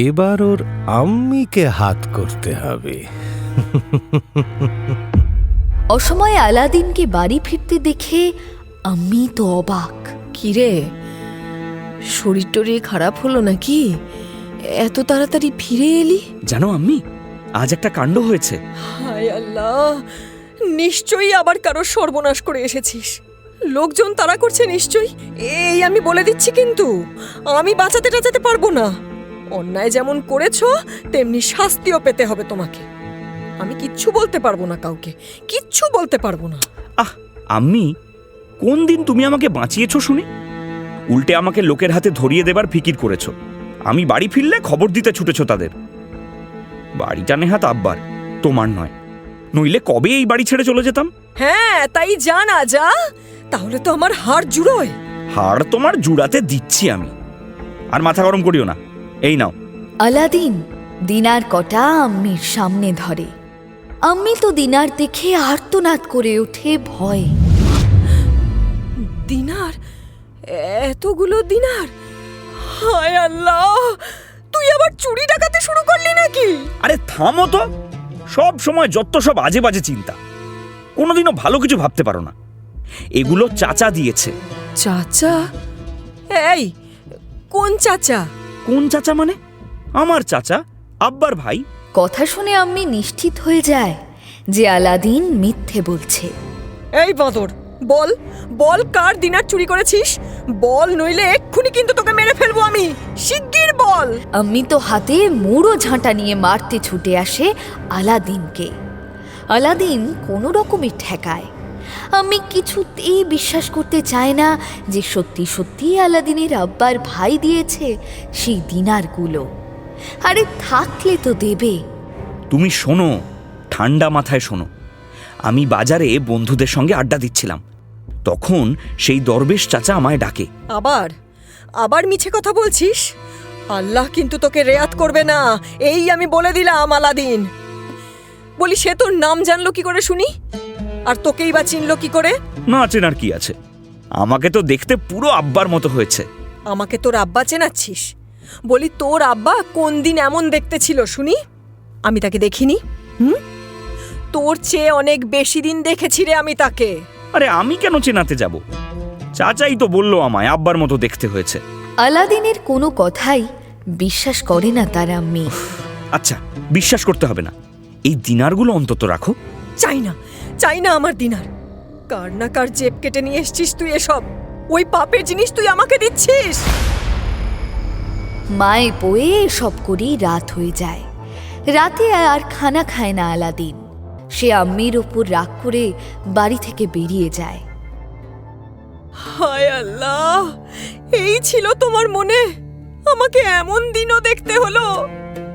এবার ওর আম্মিকে হাত করতে হবে। অসময়ে আলাদিনকে বাড়ি ফিরতে দেখে আম্মি তো অবাক। কিরে, শরীর টরীর খারাপ হলো নাকি? এত তাড়াতাড়ি ফিরে এলি? জানো আম্মি, আজ একটা কাণ্ড হয়েছে। হায় আল্লাহ, নিশ্চয়ই আবার কারো সর্বনাশ করে এসেছিস। লোকজন তাড়া করছে নিশ্চয়ই। এই আমি বলে দিচ্ছি, কিন্তু আমি বাঁচাতে টাচাতে পারবো না। অন্যায় যেমন করেছো তেমনি শাস্তিও পেতে হবে তোমাকে। আমি কিচ্ছু বলতে পারবো না, কাউকে কিচ্ছু বলতে পারবো না। আম্মি, কোন দিন তুমি আমাকে বাঁচিয়েছো শুনি? উল্টে আমাকে লোকের হাতে ধরিয়ে দেবার ফিকির করেছো। আমি বাড়ি ফিরলে খবর দিতে ছুটেছো তাদের। বাড়িটা নেহাত আব্বার, তোমার নয়, নইলে কবে এই বাড়ি ছেড়ে চলে যেতাম। হ্যাঁ, তাই জানা যা, তাহলে তো আমার হাড় জুড়োয়। হাড় তোমার জুড়াতে দিচ্ছি আমি, আর মাথা গরম করিও না। এই নাও। আলাদিন দিনার কটা আম্মির সামনে ধরে। আম্মি তো দিনার দেখে আর্তনাদ করে ওঠে ভয়ে। দিনার? এতগুলো দিনার? হায় আল্লাহ, তুই আবার চুরি ডাকাতে শুরু করলি নাকি? আরে থামো তো, সব সময় যত সব আজে বাজে চিন্তা, কোনোদিনও ভালো কিছু ভাবতে পারো না। এগুলো চাচা দিয়েছে। চাচা? এই কোন চাচা? কোন চাচা মানে? আমার চাচা, আব্বার ভাই। কথা শুনে আম্মি নিশ্চিত হয়ে যায় যে আলাদিন মিথ্যে বলছে। এই বাঁদর, বল বল, কার দিনার চুরি করেছিস? বল, নইলে এক্ষুনি কিন্তু তোকে মেরে ফেলবো আমি। শিগগির বল। আম্মি তো হাতে মুড়ো ঝাঁটা নিয়ে মারতে ছুটে আসে আলাদিনকে। আলাদিন কোনো রকমে ঠেকায়। আমি কিছুতেই বিশ্বাস করতে চায় না যে সত্যি সত্যি আলাদিনের আব্বার ভাই দিয়েছে সেই দিনারগুলো। আরে থাকলে তো দেবে। তুমি শোনো, ঠান্ডা মাথায় শোনো। আমি বাজারে বন্ধুদের সঙ্গে আড্ডা দিচ্ছিলাম, তখন সেই দরবেশ চাচা আমায় ডাকে। আবার আবার মিছে কথা বলছিস? আল্লাহ কিন্তু তোকে রেয়াত করবে না, এই আমি বলে দিলাম। আলাদিন বলি, সে তোর নাম জানলো কি করে শুনি? আর তোকেই বা চিনলো কি করে? না চেনার কি আছে, আমাকে তো দেখতে পুরো আব্বার মতো হয়েছে। আমাকে তোর আব্বা চেনাচ্ছিস? বলি, তোর আব্বা কোন দিন এমন দেখতে ছিল শুনি? আমি তাকে দেখিনি। তোর চেয়ে অনেক বেশি দিন দেখেছি রে আমি তাকে। আরে আমি কেন চেনাতে যাব? চাচাই তো বললো আমায় আব্বার মতো দেখতে হয়েছে। আলাদিনের কোনো কথাই বিশ্বাস করে না তার আম্মি। আচ্ছা, বিশ্বাস করতে হবে না, এই দিনারগুলো অন্তত রাখো। চাই না, চাই না আমার দিনার। কার না কার জেব কেটে নিয়ে এসছিস তুই এসব। ওই পাপের জিনিস তুই আমাকে দিচ্ছিস। মায়ে বয়ে সব করেই রাত হয়ে যায়। রাতে আর খানা খায় না আলাদিন। সে আম্মির ওপর রাগ করে বাড়ি থেকে বেরিয়ে যায়। হায় আল্লাহ, এই ছিল তোমার মনে? আমাকে এমন দিনও দেখতে হলো।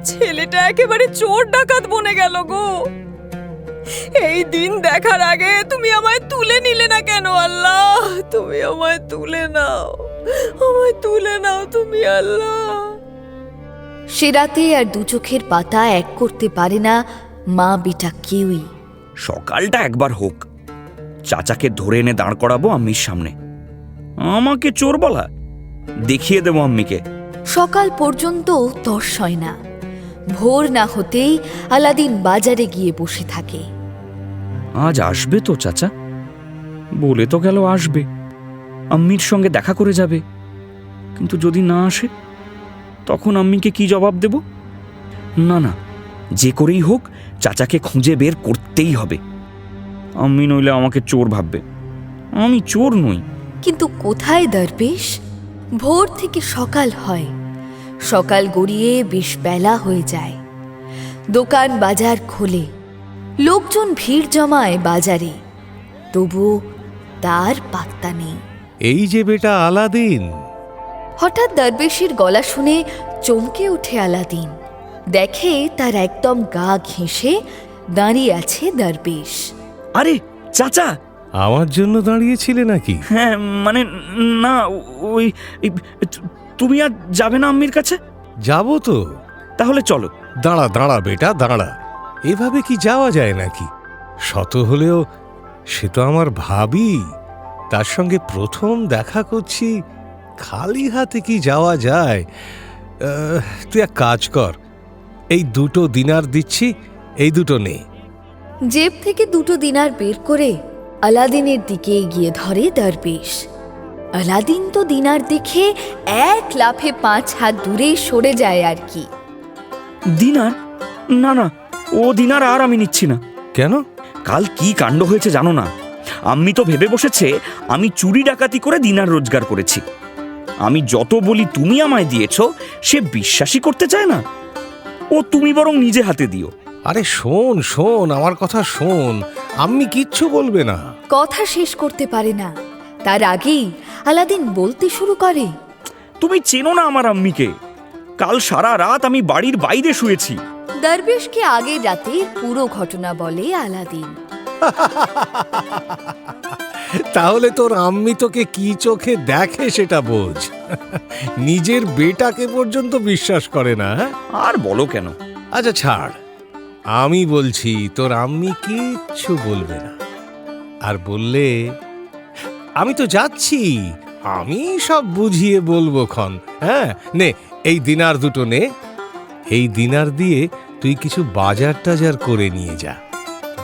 ছেলেটা একেবারে চোর ডাকাত বনে গেল গো। এই দিন দেখার আগে তুমি আমায় তুলে নিলে না কেন আল্লাহ? তুমি আমায় তুলে নাও, আমায় তুলে নাও তুমি আল্লাহ। সে রাতে আর দু চোখের পাতা এক করতে পারে না মা বেটা কেউই। সকালটা একবার হোক, চাচাকে ধরে এনে দাঁড় করাবো আম্মির সামনে। আমাকে চোর বলা, দেখিয়ে দেবো আম্মিকে। সকাল পর্যন্ত তর্স হয় না। ভোর না হতেই আলাদিন বাজারে গিয়ে বসে থাকে। আজ আসবে তো চাচা? বলে তো গেল আসবে, আম্মির সঙ্গে দেখা করে যাবে। কিন্তু যদি না আসে, তখন আম্মিকে কি জবাব দেব? না না, যে করেই হোক চাচাকে খুঁজে বের করতেই হবে। আম্মি নইলে আমাকে চোর ভাববে। আমি চোর নই। কিন্তু কোথায় দরবেশ? ভোর থেকে সকাল হয়, সকাল গড়িয়ে বেশ বেলা হয়ে যায়। দোকান বাজার খোলে, লোকজন ভিড় জমায় বাজারে, তবু তার পাত্তা নেই। এই যে বেটা আলাদিন। হঠাৎ দরবেশের গলা শুনে চমকে ওঠে আলাদিন। দেখে তার একদম গা ঘেঁষে দাঁড়িয়ে আছে দরবেশ। আরে চাচা! আমার জন্য দাঁড়িয়েছিলে নাকি? হ্যাঁ, মানে না, ওই তুমি আর যাবে না আম্মির কাছে? যাবো তো। তাহলে চলো। দাঁড়া দাঁড়া বেটা দাঁড়া, এভাবে কি যাওয়া যায় নাকি? শত হলেও সে তো আমার ভাবি, তার সঙ্গে প্রথম দেখা করছি, খালি হাতে কি যাওয়া যায়? তুই এক কাজ কর, এই 2 দিনার দিচ্ছি, এই 2 নে। জেব থেকে 2 দিনার বের করে আলাদিনের দিকে এগিয়ে ধরে দরবেশ। আলাদিন তো দিনার দেখে এক লাফে 5 হাত দূরে সরে যায় আর কি। দিনার? না না, ও দিনার আর আমি নিচ্ছি না। কেন? কাল কি কাণ্ড হয়েছে জানো না? আম্মি তো ভেবে বসেছে আমি চুরি ডাকাতি করে দিনার রোজগার করেছি। আমি যত বলি তুমি আমায় দিয়েছ, সে বিশ্বাসই করতে চায় না। ও তুমি বরং নিজে হাতে দিও। আরে শোন শোন, আমার কথা শোন, আম্মি কিচ্ছু বলবে না। কথা শেষ করতে পারে না, তার আগেই আলাদিন বলতে শুরু করে, তুমি চেনো না আমার আম্মিকে। কাল সারা রাত আমি বাড়ির বাইরে শুয়েছি। দরবেশকে আগের রাতে পুরো ঘটনা বলে আলাদিন। তাহলে তোর আম্মি তোকে কি চোখে দেখে সেটা বোঝ। নিজের বেটাকে পর্যন্ত বিশ্বাস করে না। আর বলো কেন? আচ্ছা ছাড়, আমি বলছি তোর আম্মি কিচ্ছু বলবে না। আর বললে আমি তো যাচ্ছি, আমি সব বুঝিয়ে বলবো খন। হ্যাঁ নে, এই দিনার 2 নে। এই দিনার দিয়ে তুই কিছু বাজার টাজার করে নিয়ে যা,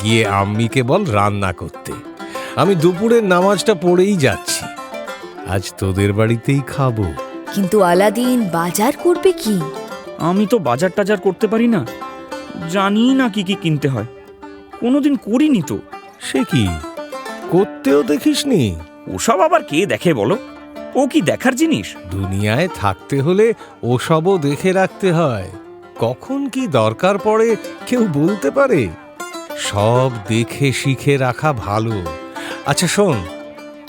গিয়ে আম্মিকে বল রান্না করতে। আমি দুপুরের নামাজটা পড়েই যাচ্ছি, আজ তোদের বাড়িতেই খাবো। কিন্তু আলাদিন বাজার করবে কি? আমি তো বাজার টাজার করতে পারি না, জানি না কি কি কিনতে হয়, কোনোদিন করিনি তো। সে কি, করতেও দেখিসনি? ওসব আবার কে দেখে বলো? ও কি দেখার জিনিস? দুনিয়ায় থাকতে হলে ওসবও দেখে রাখতে হয়। কখন কি দরকার পড়ে কেউ বলতে পারে? সব দেখে শিখে রাখা ভালো। আচ্ছা শোন,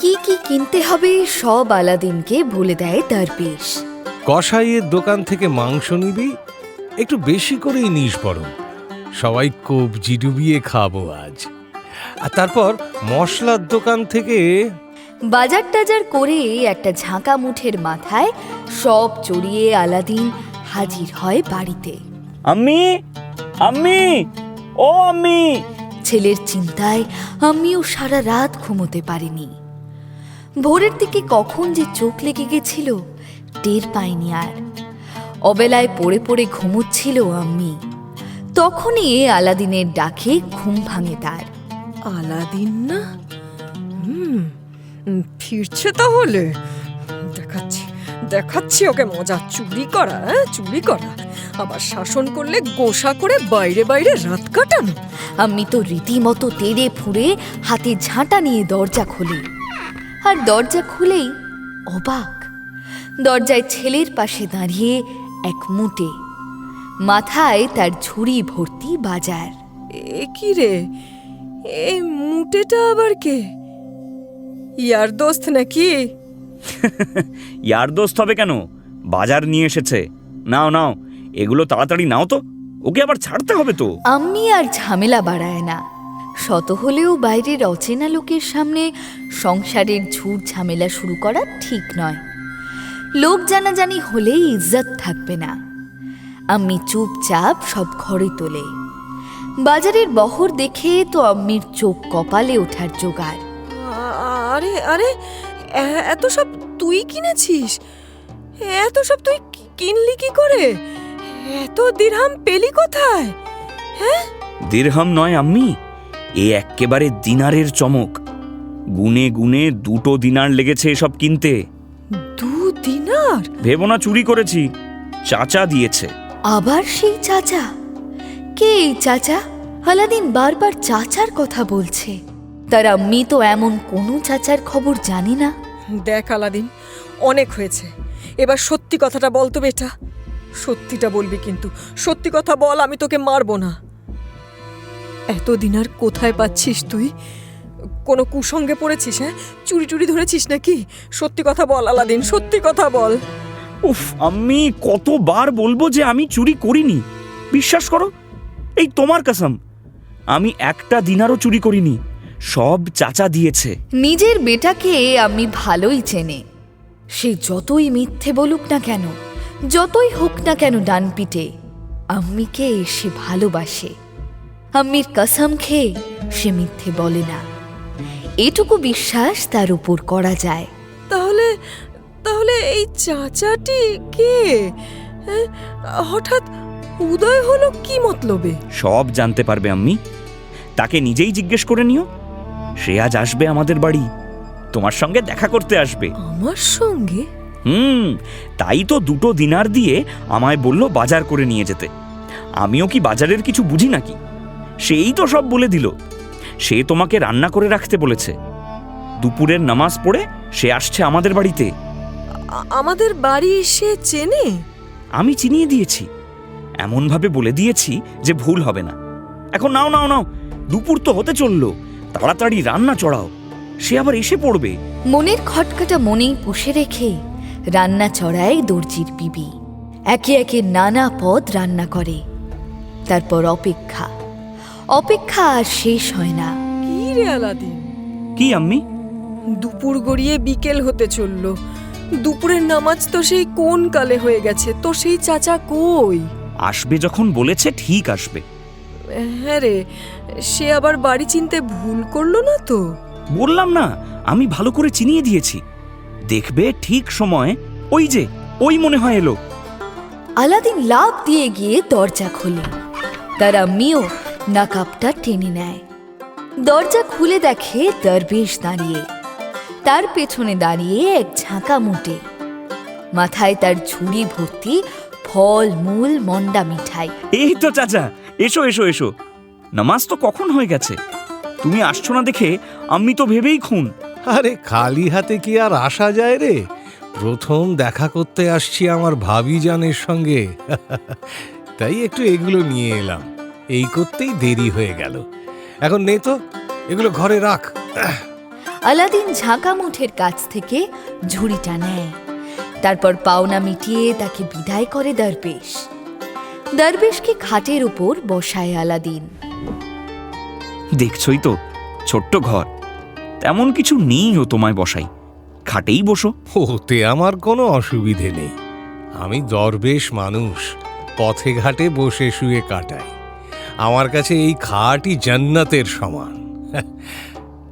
কি কি কিনতে হবে সব আলাদিনকে বলে দেয় দরবেশ। কসাইয়ের দোকান থেকে মাংস নিবি, একটু বেশি করেই নিস বরং, সবাই কবজি ডুবিয়ে খাবো আজ। আর তারপর মশলার দোকান থেকে বাজার টাজার করে একটা ঝাঁকা মুঠের মাথায় সব চড়িয়ে আলাদিন হাজির হয় বাড়িতে। আম্মি, আম্মি, ও আম্মি! ছেলের চিন্তায় আমিও সারা রাত ঘুমোতে পারিনি। ভোরের দিকে কখন যে চোখ লেগে গেছিল টের পাইনি আর। অবেলায় পড়ে পড়ে ঘুমোচ্ছিল আম্মি, তখনই আলাদিনের ডাকে ঘুম ভাঙে তার। আলাদিন না? ফিরছে তাহলে। দেখাচ্ছি দেখাচ্ছি ওকে মজা। চুরি করা, চুরি করা, আবার শাসন করলে গোসা করে বাইরে বাইরে রাত কাটানো। আম্মি তো রীতিমতো তেড়ে ফুঁড়ে হাতে ঝাঁটা নিয়ে দরজা খোলে। আর দরজা খুলেই অবাক, দরজায় ছেলের পাশে দাঁড়িয়ে এক মুটে, মাথায় তার ঝুড়ি ভর্তি বাজার। এ কি রে, এই মুটেটা আবার কে? ইয়ার দোস্ত নাকি? ইয়ার দোস্ত হবে কেন, বাজার নিয়ে এসেছে। নাও নাও, এগুলো তাড়াতাড়ি নাও তো, ওকে আবার ছাড়তে হবে তো। আম্মি আর ঝামেলা বাড়ায় না। শত হলেও বাইরের অচেনা লোকের সামনে সংসারের ঝুট ঝামেলা শুরু করা ঠিক নয়। লোক জানাজানি হলেই ইজ্জত থাকবে না। আম্মি চুপচাপ সব ঘরে তোলে। বাজারের বহর দেখে তো আম্মির চোখ কপালে ওঠার জোগাড়। আরে আরে, এত সব তুই কিনেছিস? এত সব তুই কিনলি কি করে? এত দিরহাম পেলি কোথায়? হ্যাঁ, দিরহাম নয় আম্মি, এ এক্কেবারে দিনারের চমক। গুনে গুনে 2 দিনার লেগেছে এসব কিনতে। 2 দিনার? ভেবো না চুরি করেছি, চাচা দিয়েছে। আবার সেই চাচা? কে এই চাচা? আলাদিন বারবার চাচার কথা বলছে। তার আম্মি তো এমন কোনো চাচার খবর জানি না। দেখ আলাদিন, অনেক হয়েছে, এবার সত্যি কথাটা বল তো বেটা। সত্যিটা বলবি কিন্তু, সত্যি কথা বল, আমি তোকে মারবো না। এত দিনার কোথায় পাচ্ছিস তুই? কোনো কুসঙ্গে পড়েছিস? হ্যাঁ, চুরি টুরি ধরেছিস নাকি? সত্যি কথা বল আলাদিন, সত্যি কথা বল। উফ আম্মি, কতবার বলবো যে আমি চুরি করিনি? বিশ্বাস করো, এই তোমার কসম, আমি একটা দিনারও চুরি করিনি, সব চাচা দিয়েছে। নিজের বেটাকে আমি ভালোই চেনে। সে যতই মিথ্যে বলুক না কেন, যতই হোক না কেন ডানপিটে, আম্মিকে সে ভালোবাসে। আম্মির কসম খেয়ে সে মিথ্যে বলে না, এটুকু বিশ্বাস তার উপর করা যায়। তাহলে তাহলে এই চাচাটি কে? হ্যাঁ, হঠাৎ উদয় হলো কি মতলবে? সব জানতে পারবে আম্মি, তাকে নিজেই জিজ্ঞেস করে নিও। সে আজ আসবে আমাদের বাড়ি, তোমার সঙ্গে দেখা করতে আসবে। আমার সঙ্গে? তাই তো 2 দিনার দিয়ে আমায় বলল বাজার করে নিয়ে যেতে। আমিও কি বাজারের কিছু বুঝি নাকি? সেই তো সব বলে দিল। সে তোমাকে রান্না করে রাখতে বলেছে। দুপুরের নামাজ পড়ে সে আসছে আমাদের বাড়িতে। আমাদের বাড়ি সে চেনে? আমি চিনিয়ে দিয়েছি, এমনভাবে বলে দিয়েছি যে ভুল হবে না। এখন নাও নাও নাও, দুপুর তো হতে চললো, তাড়াতাড়ি রান্না চড়াও, সে আবার এসে পড়বে। মনের খটকাটা মনেই পুষে রেখে রান্না চড়ায় দর্জির বিবি। একে একে নানা পদ রান্না করে। তারপর অপেক্ষা, অপেক্ষা আর শেষ হয় না। কি রে আলাদিন? কি আম্মি? দুপুর গড়িয়ে বিকেল হতে চলল, দুপুরের নামাজ তো সেই কোন কালে হয়ে গেছে। তো সেই চাচা কই? আসবে যখন বলেছে ঠিক আসবে। হ্যাঁ রে, সে আবার বাড়ি চিনতে ভুল করলো না তো? বললাম না, আমি ভালো করে চিনিয়ে দিয়েছি। দেখবে ঠিক সময় ওই মনে হয় এলো। আলাদিন লাফ দিয়ে গিয়ে দরজা খোলে। তার আম্মিও নাকাবটা টেনে নেয়। দরজা খুলে দেখে দরবেশ দাঁড়িয়ে, তার পেছনে দাঁড়িয়ে এক ঝাঁকা মুটে, মাথায় তার ঝুড়ি ভর্তি ফল মূল মন্ডা মিঠাই। এই তো চাচা, এসো এসো এসো, নামাজ তো কখন হয়ে গেছে, তুমি আসছো না দেখে আমি তো ভেবেই খুন। আরে খালি হাতে কি আর আসা যায় রে? প্রথম দেখা করতে আসছি আমার ভাবি জানের সঙ্গে, তাই একটু এগুলো নিয়ে এলাম। এই করতেই দেরি হয়ে গেল। এখন নে তো, এগুলো ঘরে রাখ। আলাদিন ঝাঁকা মুঠের কাছ থেকে ঝুড়িটা নেয়। তারপর পাওনা মিটিয়ে তাকে বিদায় করে দরবেশ। দরবেশকে খাটের উপর বসায় আলাদিন। দেখছই তো, ছোট্ট ঘর, তেমন কিছু নেই ও তোমায় বসাই, খাটেই বসো। ওতে আমার কোনো অসুবিধে নেই। আমি দরবেশ মানুষ, পথে ঘাটে বসে শুয়ে কাটাই। আমার কাছে এই খাটই জান্নাতের সমান।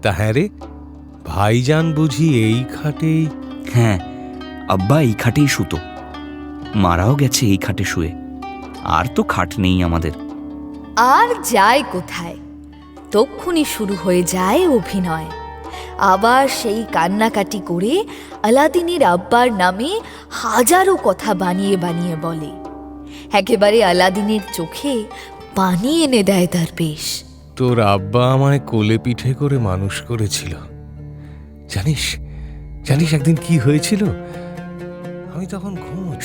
তা হ্যাঁ রে, ভাইজান বুঝি এই খাটেই? হ্যাঁ, আব্বা এই খাটেই শুতো, মারাও গেছে এই খাটে শুয়ে। আর তো খাট নেই আমাদের। আর যায় কোথায়? তক্ষুনি শুরু হয়ে যায় অভিনয়। আবার সেই কান্নাকাটি করে আলাদিনের আব্বার নামে হাজারো কথা বানিয়ে বানিয়ে বলে। একেবারে আলাদিনের চোখে পানি এনে দেয় দরবেশ। তোর আব্বা আমায় কোলে পিঠে করে মানুষ করেছিল। জানিস জানিস একদিন কি হয়েছিল? আমি তখন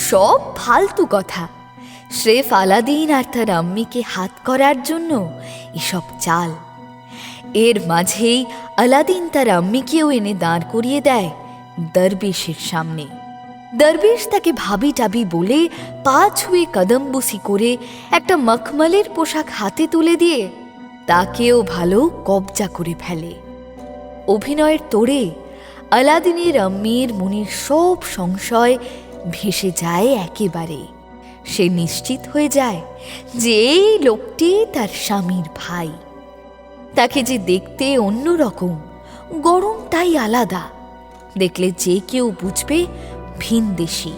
সব ফালতু কথা। স্রেফ আলাদিন আর তার আম্মিকে হাত করার জন্য এসব চাল। এর মাঝেই আলাদিন তার আম্মিকেও এনে দাঁড় করিয়ে দেয় দরবেশের সামনে। দরবেশ তাকে ভাবি টাবি বলে পা ছুঁয়ে কদমবুসি করে একটা মখমলের পোশাক হাতে তুলে দিয়ে তাকেও ভালো কবজা করে ফেলে। অভিনয়ের তোড়ে আলাদিনের আম্মির মনের সব সংশয় ভেসে যায় একেবারে। সে নিশ্চিত হয়ে যায় যে এই লোকটি তার স্বামীর ভাই। তাকে যে দেখতে অন্যরকম, গরমটাই আলাদা, দেখলে যে কেউ বুঝবে ভিনদেশী।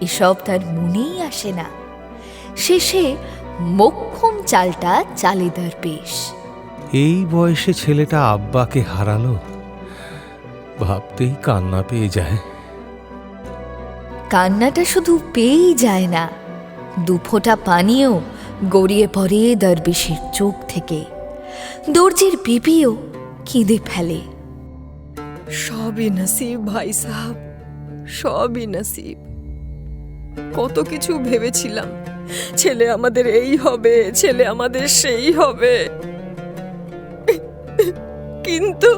এসব তার মনেই আসে না। শেষে মোক্ষম চালটা চালে দরবেশ। এই বয়সে ছেলেটা আব্বাকে হারালো, ভাবতেই কান্না পেয়ে যায়। কান্নাটা শুধু পেয়েই যায় না, দুফোঁটা পানিও গড়িয়ে পড়ে দরবেশের চোখ থেকে। দর্জির বিবিও কেঁদে ফেলে। সবই নসিব ভাই সাহেব, সবই নসিব। কত কিছু ভেবেছিলাম, ছেলে আমাদের এই হবে, ছেলে আমাদের সেই হবে, কিন্তু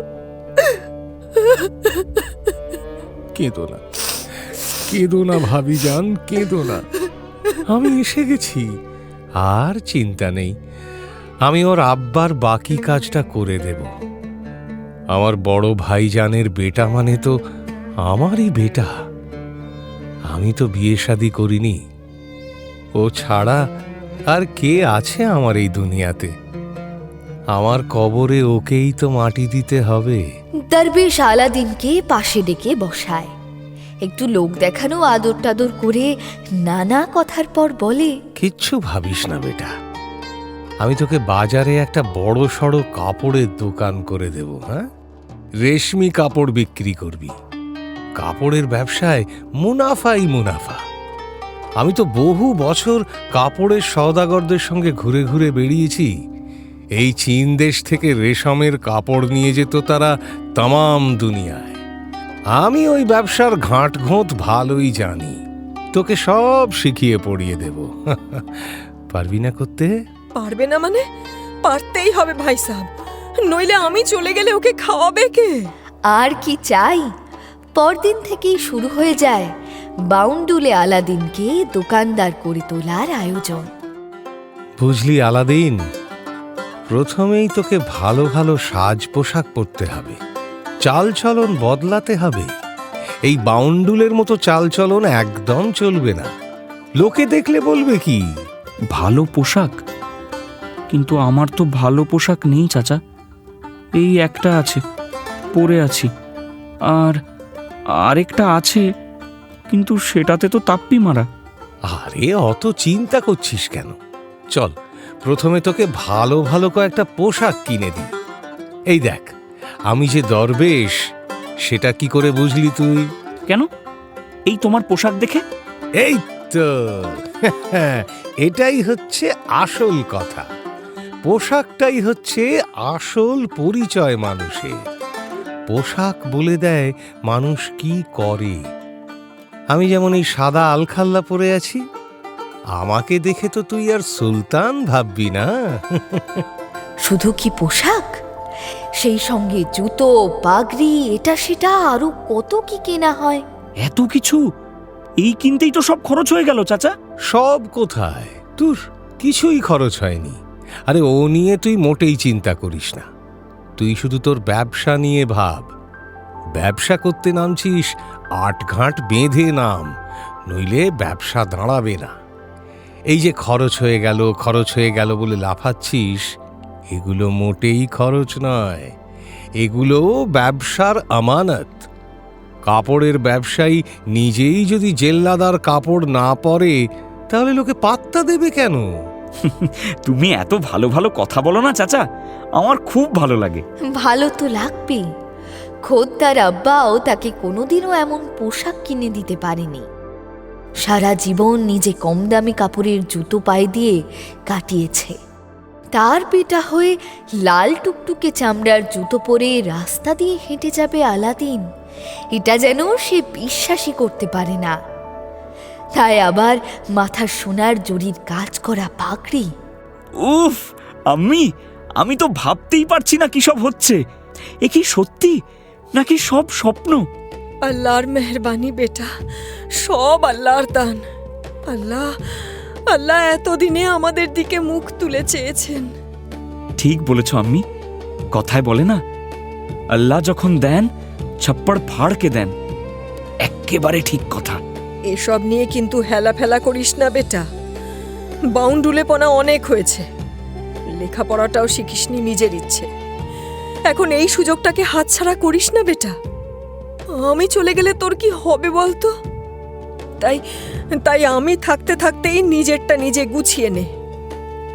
কেঁদো না, কেঁদো না ভাবি যান, কেঁদো না। আমি এসে গেছি, আর চিন্তা নেই। আমি ওর আব্বার বাকি কাজটা করে দেব। আমার বড় ভাইজানের বেটা মানে তো আমারই বেটা। আমি তো বিয়ে শাদী করিনি, ও ছাড়া আর কে আছে আমার এই দুনিয়াতে? আমার কবরে ওকেই তো মাটি দিতে হবে। দরবেশ আলাদিনকে পাশে ডেকে বসায়, একটু লোক দেখানো আদর টাদর করে নানা কথার পর বলে, কিচ্ছু ভাবিস না বেটা, আমি তোকে বাজারে একটা বড় সড়ো কাপড়ের দোকান করে দেব। হ্যাঁ, রেশমি কাপড় বিক্রি করবি। কাপড়ের ব্যবসায় মুনাফাই মুনাফা। আমি তো বহু বছর কাপড়ের সওদাগরদের সঙ্গে ঘুরে ঘুরে বেরিয়েছি। এই চীন দেশ থেকে রেশমের কাপড় নিয়ে যেত তারা তামাম দুনিয়ায়। আমি ওই ব্যবসার ঘাঁট ঘোঁত ভালোই জানি। তোকে সব শিখিয়ে পড়িয়ে দেব। পারবি না করতে? পারবে না মানে? পারতেই হবে ভাই সাহেব, নইলে আমি চলে গেলে ওকে খাওয়াবে কে? আর কি চাই? পরদিন থেকেই শুরু হয়ে যায় বাউন্ডুলে আলাদিনকে দোকানদার করে তোলার আয়োজন। বুঝলি আলাদিন, প্রথমেই তোকে ভালো ভালো সাজ পোশাক পরতে হবে, চালচলন বদলাতে হবে। এই বাউন্ডুলের মতো চালচলন একদম চলবে না। লোকে দেখলে বলবে কি? ভালো পোশাক? কিন্তু আমার তো ভালো পোশাক নেই চাচা। এই একটা আছে, পরে আছি, আর আরেকটা আছে, কিন্তু সেটাতে তো তাপ্পি মারা। আরে অত চিন্তা করছিস কেন? চল, প্রথমে তোকে ভালো ভালো কয়েকটা পোশাক কিনে দিই। এই দেখ, আমি যে দরবেশ সেটা কি করে বুঝলি তুই? কেন? এই তোমার পোশাক দেখে? এই তো এটাই হচ্ছে আসল কথা। পোশাকটাই হচ্ছে আসল পরিচয় মানুষের। পোশাক বলে দেয় মানুষ কি করে। আমি যেমন এই সাদা আলখাল্লা পরে আছি, আমাকে দেখে তো তুই আর সুলতান ভাববি না। শুধু কি পোশাক, সেই সঙ্গে জুতো, পাগড়ি, এটা সেটা আরো কত কি কেনা হয়। এত কিছু? এই কিনতেই তো সব খরচ হয়ে গেল চাচা। সব কোথায়, তোর কিছুই খরচ হয়নি। আরে ও নিয়ে তুই মোটেই চিন্তা করিস না। তুই শুধু তোর ব্যবসা নিয়ে ভাব। ব্যবসা করতে নামছিস, আটঘাট বেঁধে নাম, নইলে ব্যবসা দাঁড়াবে না। এই যে খরচ হয়ে গেল বলে লাফাচ্ছিস, এগুলো মোটেই খরচ নয়, এগুলো ব্যবসার আমানত। কাপড়ের ব্যবসায়ী নিজেই যদি জেল্লাদার কাপড় না পরে, তাহলে লোকে পাত্তা দেবে কেন? তুমি এত ভালো ভালো কথা বলো না চাচা, আমার খুব ভালো লাগে। ভালো তো লাগবেই। খোদ তার আব্বাও তাকে কোনোদিনও এমন পোশাক কিনে দিতে পারেনি। সারা জীবন নিজে কম দামি কাপড়ের জুতো পায়ে দিয়ে কাটিয়েছে। তার বেটা হয়ে লাল টুকটুকে চামড়ার জুতো পরে রাস্তা দিয়ে হেঁটে যাবে আলাদিন, এটা যেন সে বিশ্বাসই করতে পারে না। তাই আবার মাথার সোনার জরির কাজ করা পাগড়ি। উফ, আমি তো ভাবতেই পারছি না কি সব হচ্ছে। এ কি সত্যি নাকি সব স্বপ্ন? আল্লাহর মেহরবানি বেটা, সব আল্লাহর দান। আল্লাহ আল্লাহ এতদিনে আমাদের দিকে মুখ তুলে চেয়েছেন। ঠিক বলেছ আম্মি, কথায় বলে না, আল্লাহ যখন দেন ছাপ্পড় ফাড়কে দেন। একেবারে ঠিক কথা। এসব নিয়ে কিন্তু হেলা ফেলা করিস না বেটা। বাউন্ডুলেপনা অনেক হয়েছে, লেখাপড়াটাও শিখিসনি নিজের ইচ্ছে। এখন এই সুযোগটাকে হাতছাড়া করিস না বেটা। আমি চলে গেলে তোর কি হবে বলতো? তাই তাই আমি থাকতে থাকতেই নিজেরটা নিজে গুছিয়ে নে,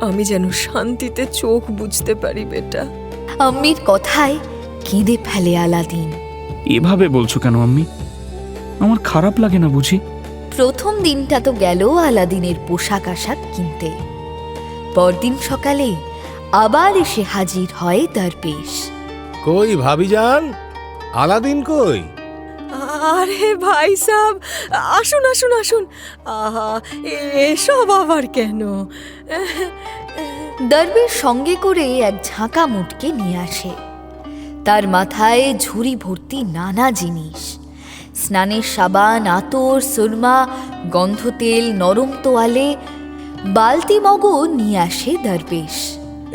আমি যেন শান্তিতে চোখ বুঝতে পারি বেটা। আম্মির কথায় কেঁদে ফেলে আলাদিন। এভাবে বলছো কেন আম্মি? আমার খারাপ লাগে না বুঝি? প্রথম দিনটা তো গেল আলাদিনের পোশাক আশাক কিনতে। পরদিন সকালে আবার এসে হাজির হয় দরবেশ। কই ভাবিজান, আলাদিন কই? আরে ভাই সাহেব, আসুন আসুন আসুন। আহা, এসব আবার কেন? দরবেশ সঙ্গে করে এক ঝাঁকা মুটকে নিয়ে আসে। তার মাথায় ঝুড়ি ভর্তি নানা জিনিস, স্নানের সাবান, আতর, সুরমা, গন্ধতেল, নরম তোয়ালে, বালতি মগও নিয়ে আসে দরবেশ।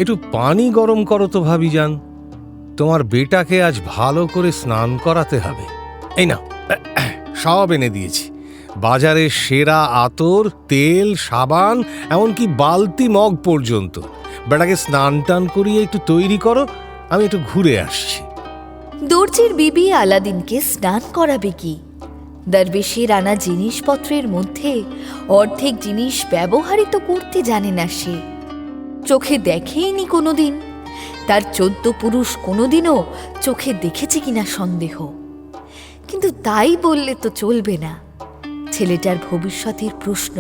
একটু পানি গরম করো তো ভাবিজান, তোমার বেটাকে আজ ভালো করে স্নান করাতে হবে। এই না, সব এনে দিয়েছি, বাজারের সেরা আতর, তেল, সাবান, এমনকি বালতি মগ পর্যন্ত। বেটাকে স্নান টান করিয়ে একটু তৈরি করো, আমি একটু ঘুরে আসছি। দর্জির বিবি আলাদিনকে স্নান করাবে কি? দরবেশের আনা জিনিসপত্রের মধ্যে অর্ধেক জিনিস ব্যবহারিত করতে জানে না সে, চোখে দেখেইনি কোনোদিন। তার 14 পুরুষ কোনোদিনও চোখে দেখেছে কিনা সন্দেহ। কিন্তু তাই বললে তো চলবে না, ছেলেটার ভবিষ্যতের প্রশ্ন।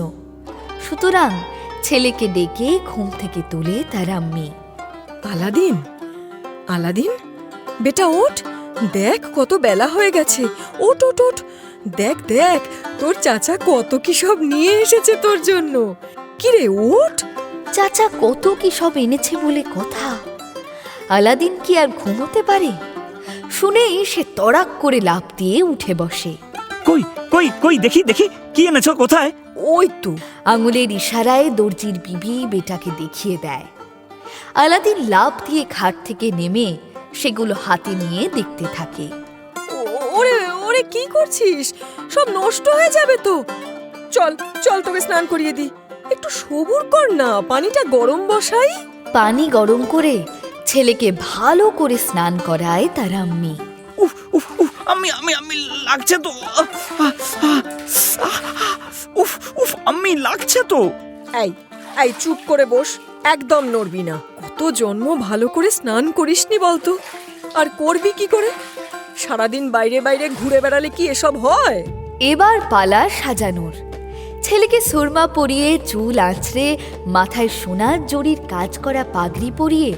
সুতরাং ছেলেকে ডেকে ঘুম থেকে তুলে তার আম্মি। আলাদিন, আলাদিন বেটা ওঠ, দেখ কত বেলা হয়ে গেছে। ওঠ ওঠ ওঠ, দেখ দেখ তোর চাচা কত কি সব নিয়ে এসেছে তোর জন্য। কিরে ওঠ। চাচা কত কি সব এনেছে বলে কথা। আলাদিন কি আর ঘুমোতে পারে? শুনেই সে তড়াক করে লাফ দিয়ে উঠে বসে। কই কই কই, দেখি দেখি কি এনেছো, কোথায়? ওই তো। আঙুলের ইশারায় দর্জির বিবি বেটাকে দেখিয়ে দেয়। আলাদিন লাফ দিয়ে খাট থেকে নেমে সেগুলো হাতে নিয়ে দেখতে থাকে। ওরে ওরে, কি করছিস? সব নষ্ট হয়ে যাবে তো। চল চল, তোকে স্নান করিয়ে দি। একটু সবুর কর না, পানিটা গরম বসাই। পানি গরম করে ছেলেকে ভালো করে স্নান করায় তার আম্মি। উফ উফ উফ, আম্মি আম্মি আম্মি লাগছে তো। উফ উফ, আম্মি লাগছে তো। এই এই, চুপ করে বস, একদম নড়বি না। কত জন্ম ভালো করে স্নান করিসনি বলতো, আর করবি কি করে? সারাদিন বাইরে বাইরে ঘুরে বেড়ালে কি এসব হয়? এবার পালা সাজানোর। ছেলেকে সুরমা পরিয়ে, চুল আঁচড়ে, মাথায় সোনার জড়ির কাজ করা পাগড়ি পরিয়ে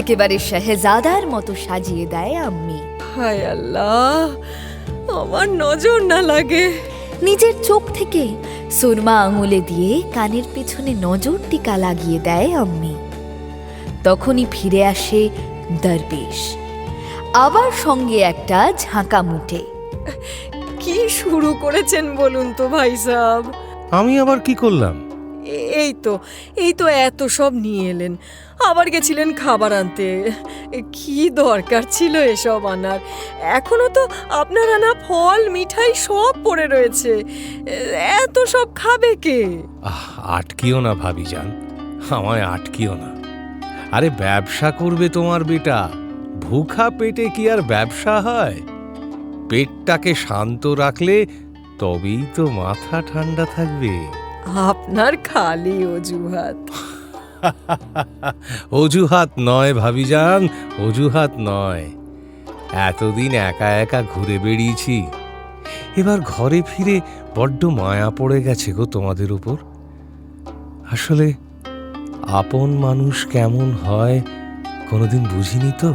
একেবারে শাহজাদার মতো সাজিয়ে দেয় আম্মি। হায় আল্লাহ, আমার নজর না লাগে। নিজের চোখ থেকে সুরমা আঙুলে দিয়ে কানের পেছনে নজর টিকা লাগিয়ে দেয় আম্মি। তখনই ফিরে আসে দরবেশ, আবার সঙ্গে একটা ঝাঁকা মুঠে। কি শুরু করেছেন বলুন তো ভাই সাহেব? আমি আবার কি করলাম? এই তো এত সব নিয়ে এলেন, আবার গেছিলেন খাবার আনতে। কি দরকার ছিল এসব আনার? এখনো তো আপনার আনা ফল মিঠাই সব পড়ে রয়েছে, এত সব খাবে কে? আটকিও না ভাবিজান, আমায় আটকিও না। আরে ব্যবসা করবে তোমার বেটা, ভুখা পেটে কি আর ব্যবসা হয়? পেটটাকে শান্ত রাখলে তবেই তো মাথা ঠান্ডা থাকবে। আপনার খালি অজুহাত। অজুহাত নয় ভাবিজান, অজুহাত নয়। এতদিন একা একা ঘুরে বেড়িয়েছি, এবার ঘরে ফিরে বড্ড মায়া পড়ে গেছে গো তোমাদের উপর। আসলে আপন মানুষ কেমন হয় কোনোদিন বুঝিনি তো।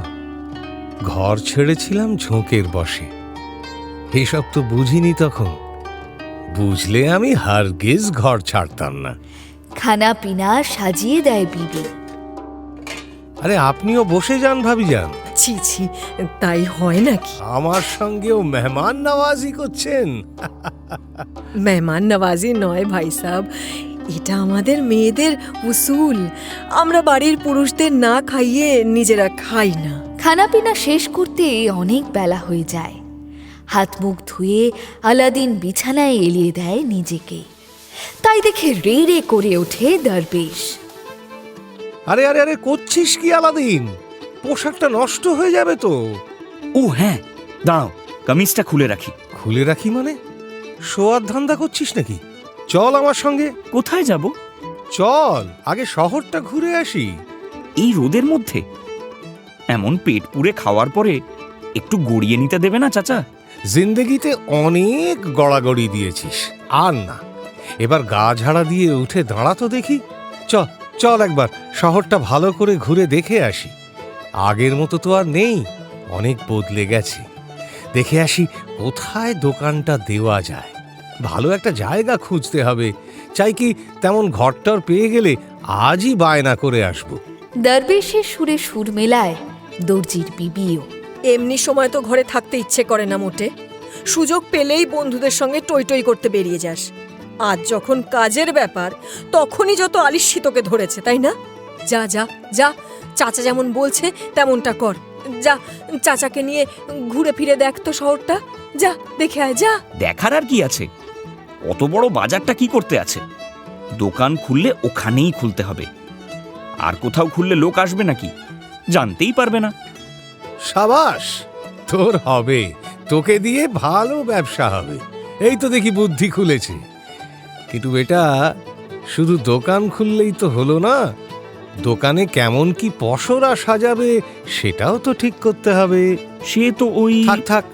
ঘর ছেড়েছিলাম ঝোঁকের বসে, এসব তো বুঝিনি তখন। বুঝলে আমি হারগিজ ঘর ছাড়তাম না। খানা পিনা সাজিয়ে দেয় বিবি। আরে আপনিও বসে যান ভাবি যান। ছি ছি, তাই হয় নাকি? আমার সঙ্গেও মেহমান নওয়াজি করছেন। মেহমান নওয়াজি নয় ভাই সাহেব, এটা আমাদের মেয়েদের উসুল। আমরা বাড়ির পুরুষদের না খাইয়ে নিজেরা খাই না। খানাপিনা শেষ করতে অনেক বেলা হয়ে যায়। হাত মুখ ধুয়ে আলাদিন বিছানায় এলিয়ে দেয় নিজেকে। তাই দেখে রে রে করে ওঠে দরবেশ। আরে আরে আরে, করছিস কি আলাদিন? পোশাকটা নষ্ট হয়ে যাবে তো। ও হ্যাঁ, দাঁড়াও, কামিজটা খুলে রাখি। খুলে রাখি মানে? শোয়ার ধান্দা করছিস নাকি? চল আমার সঙ্গে। কোথায় যাব? চল, আগে শহরটা ঘুরে আসি। এই রোদের মধ্যে? এমন পেট পুড়ে খাওয়ার পরে একটু গড়িয়ে নিতে দেবে না চাচা? জিন্দেগিতে অনেক গড়াগড়ি দিয়েছিস, আর না। এবার গা ঝাড়া দিয়ে উঠে দাঁড়া তো দেখি। চল চল, একবার শহরটা ভালো করে ঘুরে দেখে আসি। আগের মতো তো আর নেই, অনেক বদলে গেছে। দেখে আসি কোথায় দোকানটা দেওয়া যায়। ভালো একটা জায়গা খুঁজতে হবে। চাই কি তেমন ঘরটর পেয়ে গেলে আজই বায়না করে আসবো। দরবেশের সুরে সুর মেলায় দর্জির বিবিও। এমনি সময় তো ঘরে থাকতে ইচ্ছে করে না মোটে। সুযোগ পেলেই বন্ধুদের সঙ্গে টই টই করতে বেরিয়ে যাস। আজ যখন কাজের ব্যাপার, তখনই যত আলিস্যি তোকে ধরেছে, তাই না? যা যা যা, চাচা যেমন বলছে তেমনটা কর। যা, চাচাকে নিয়ে ঘুরে ফিরে দেখ তো শহরটা। যা, দেখে আয়, যা। দেখার আর কি আছে? অত বড় বাজারটা কি করতে আছে? দোকান খুললে ওখানেই খুলতে হবে। আর কোথাও খুললে লোক আসবে নাকি? জানতেই পারবে না। সাবাস, তোর হবে। তোকে দিয়ে ভালো ব্যবসা হবে। এই তো দেখি বুদ্ধি খুলেছে। কিন্তু বেটা, শুধু দোকান খুললেই তো হলো না। দোকানে কেমন কি পসরা সাজাবে সেটাও তো ঠিক করতে হবে। সে তো ওই থাক থাক,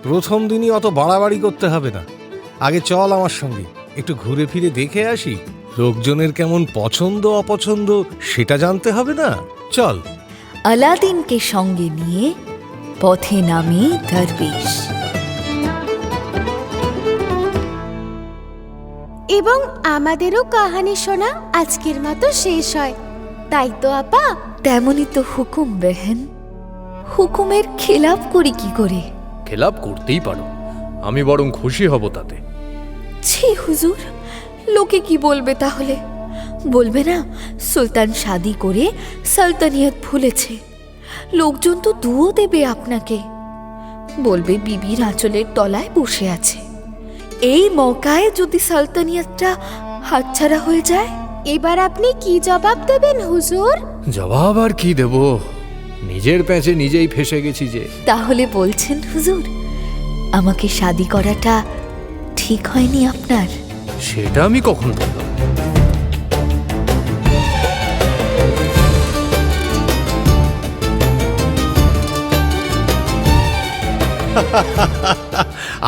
প্রথম দিনই অত বাড়াবাড়ি করতে হবে না। আগে চল আমার সঙ্গে, একটু ঘুরে ফিরে দেখে আসি। লোকজনের কেমন পছন্দ অপছন্দ সেটা জানতে হবে না? চল। আলাদিনকে সঙ্গে নিয়ে পথে নামে দরবেশ। এবং আমাদেরও কাহানি শোনা আজকের মতো শেষ হয়, তাই তো আপা? তেমনই তো হুকুম বেহেন। হুকুমের খেলাপ করি কি করে? খেলাপ করতেই পারো, আমি বরং খুশি হব তাতে। ছি হুজুর, লোকে কি বলবে তাহলে? বলবে না সুলতান শাদি করে সালতানিয়াত ভুলেছে। লোকজন তো দুও দেবে আপনাকে। বলবে বিবির আঁচলের তলায় বসে আছে। এই মৌকায় যদি সালতানিয়াতটা হাতছাড়া হয়ে যায়, এবার আপনি কি জবাব দেবেন হুজুর? জবাব আর কি দেব, নিজের প্যাঁচে নিজেই ফেসে গেছি যে। তাহলে বলছেন হুজুর, আমাকে শাদি করাটা ঠিক হয়নি আপনার? সেটা আমি কখন বললাম?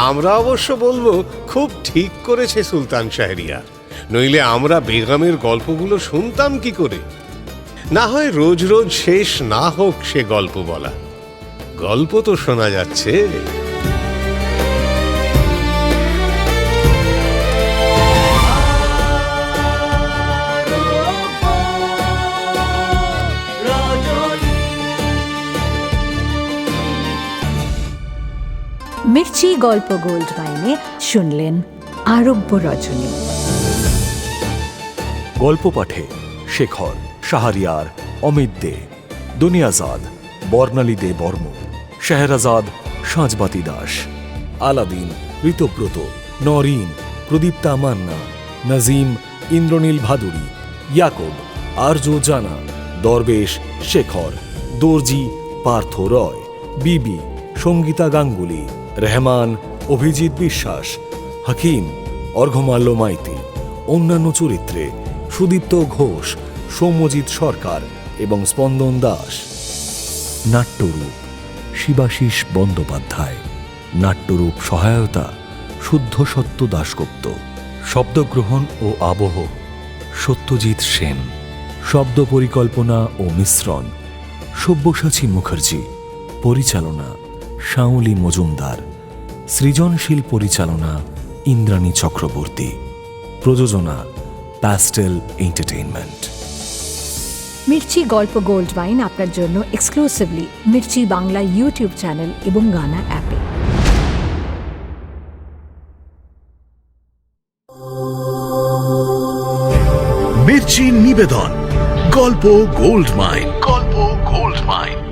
আমরা অবশ্য বলবো, খুব ঠিক করেছে সুলতান শাহরিয়ার। নইলে আমরা বেগমের গল্পগুলো শুনতাম কি করে? না হয় রোজ রোজ শেষ না হোক সে গল্প বলা। গল্প তো শোনা যাচ্ছে। মির্চি গল্প গোল্ড মাইনে শুনলেন আরব্য রজনী। গল্প পাঠে শেখর, শাহরিয়ার, অমিত দে, দুনিয়াজাদ, বর্ণালী দে বর্মন, শেহরাজাদ, সাঁজবাতি দাস, আলাদিন, ঋতব্রত, নরিন, প্রদীপ্তা মান্না, নাজিম, ইন্দ্রনীল ভাদুরী, ইয়াকুব, আরজু জানা, দরবেশ, শেখর, দর্জি, পার্থ রয়, বিবি, সঙ্গীতা গাঙ্গুলি, রহমান, অভিজিৎ বিশ্বাস, হাকিম, অর্ঘমাল্য মাইতি। অন্যান্য চরিত্রে সুদীপ্ত ঘোষ, সৌম্যজিৎ সরকার এবং স্পন্দন দাস। নাট্যরূপ শিবাশিস বন্দ্যোপাধ্যায়। নাট্যরূপ সহায়তা শুদ্ধ সত্য দাশগুপ্ত। শব্দগ্রহণ ও আবহ সত্যজিৎ সেন। শব্দ পরিকল্পনা ও মিশ্রণ সব্যসাচী মুখার্জি। পরিচালনা শাওলি মজুমদার। সৃজনশীল পরিচালনা ইন্দ্রাণী চক্রবর্তী। প্রযোজনা প্যাস্টেল এন্টারটেইনমেন্ট। মির্চি গল্প গোল্ড মাইন আপনার জন্য exclusively Mirchi Bangla YouTube channel এবং গানা অ্যাপে। মির্চি নিবেদন গল্প গোল্ড মাইন।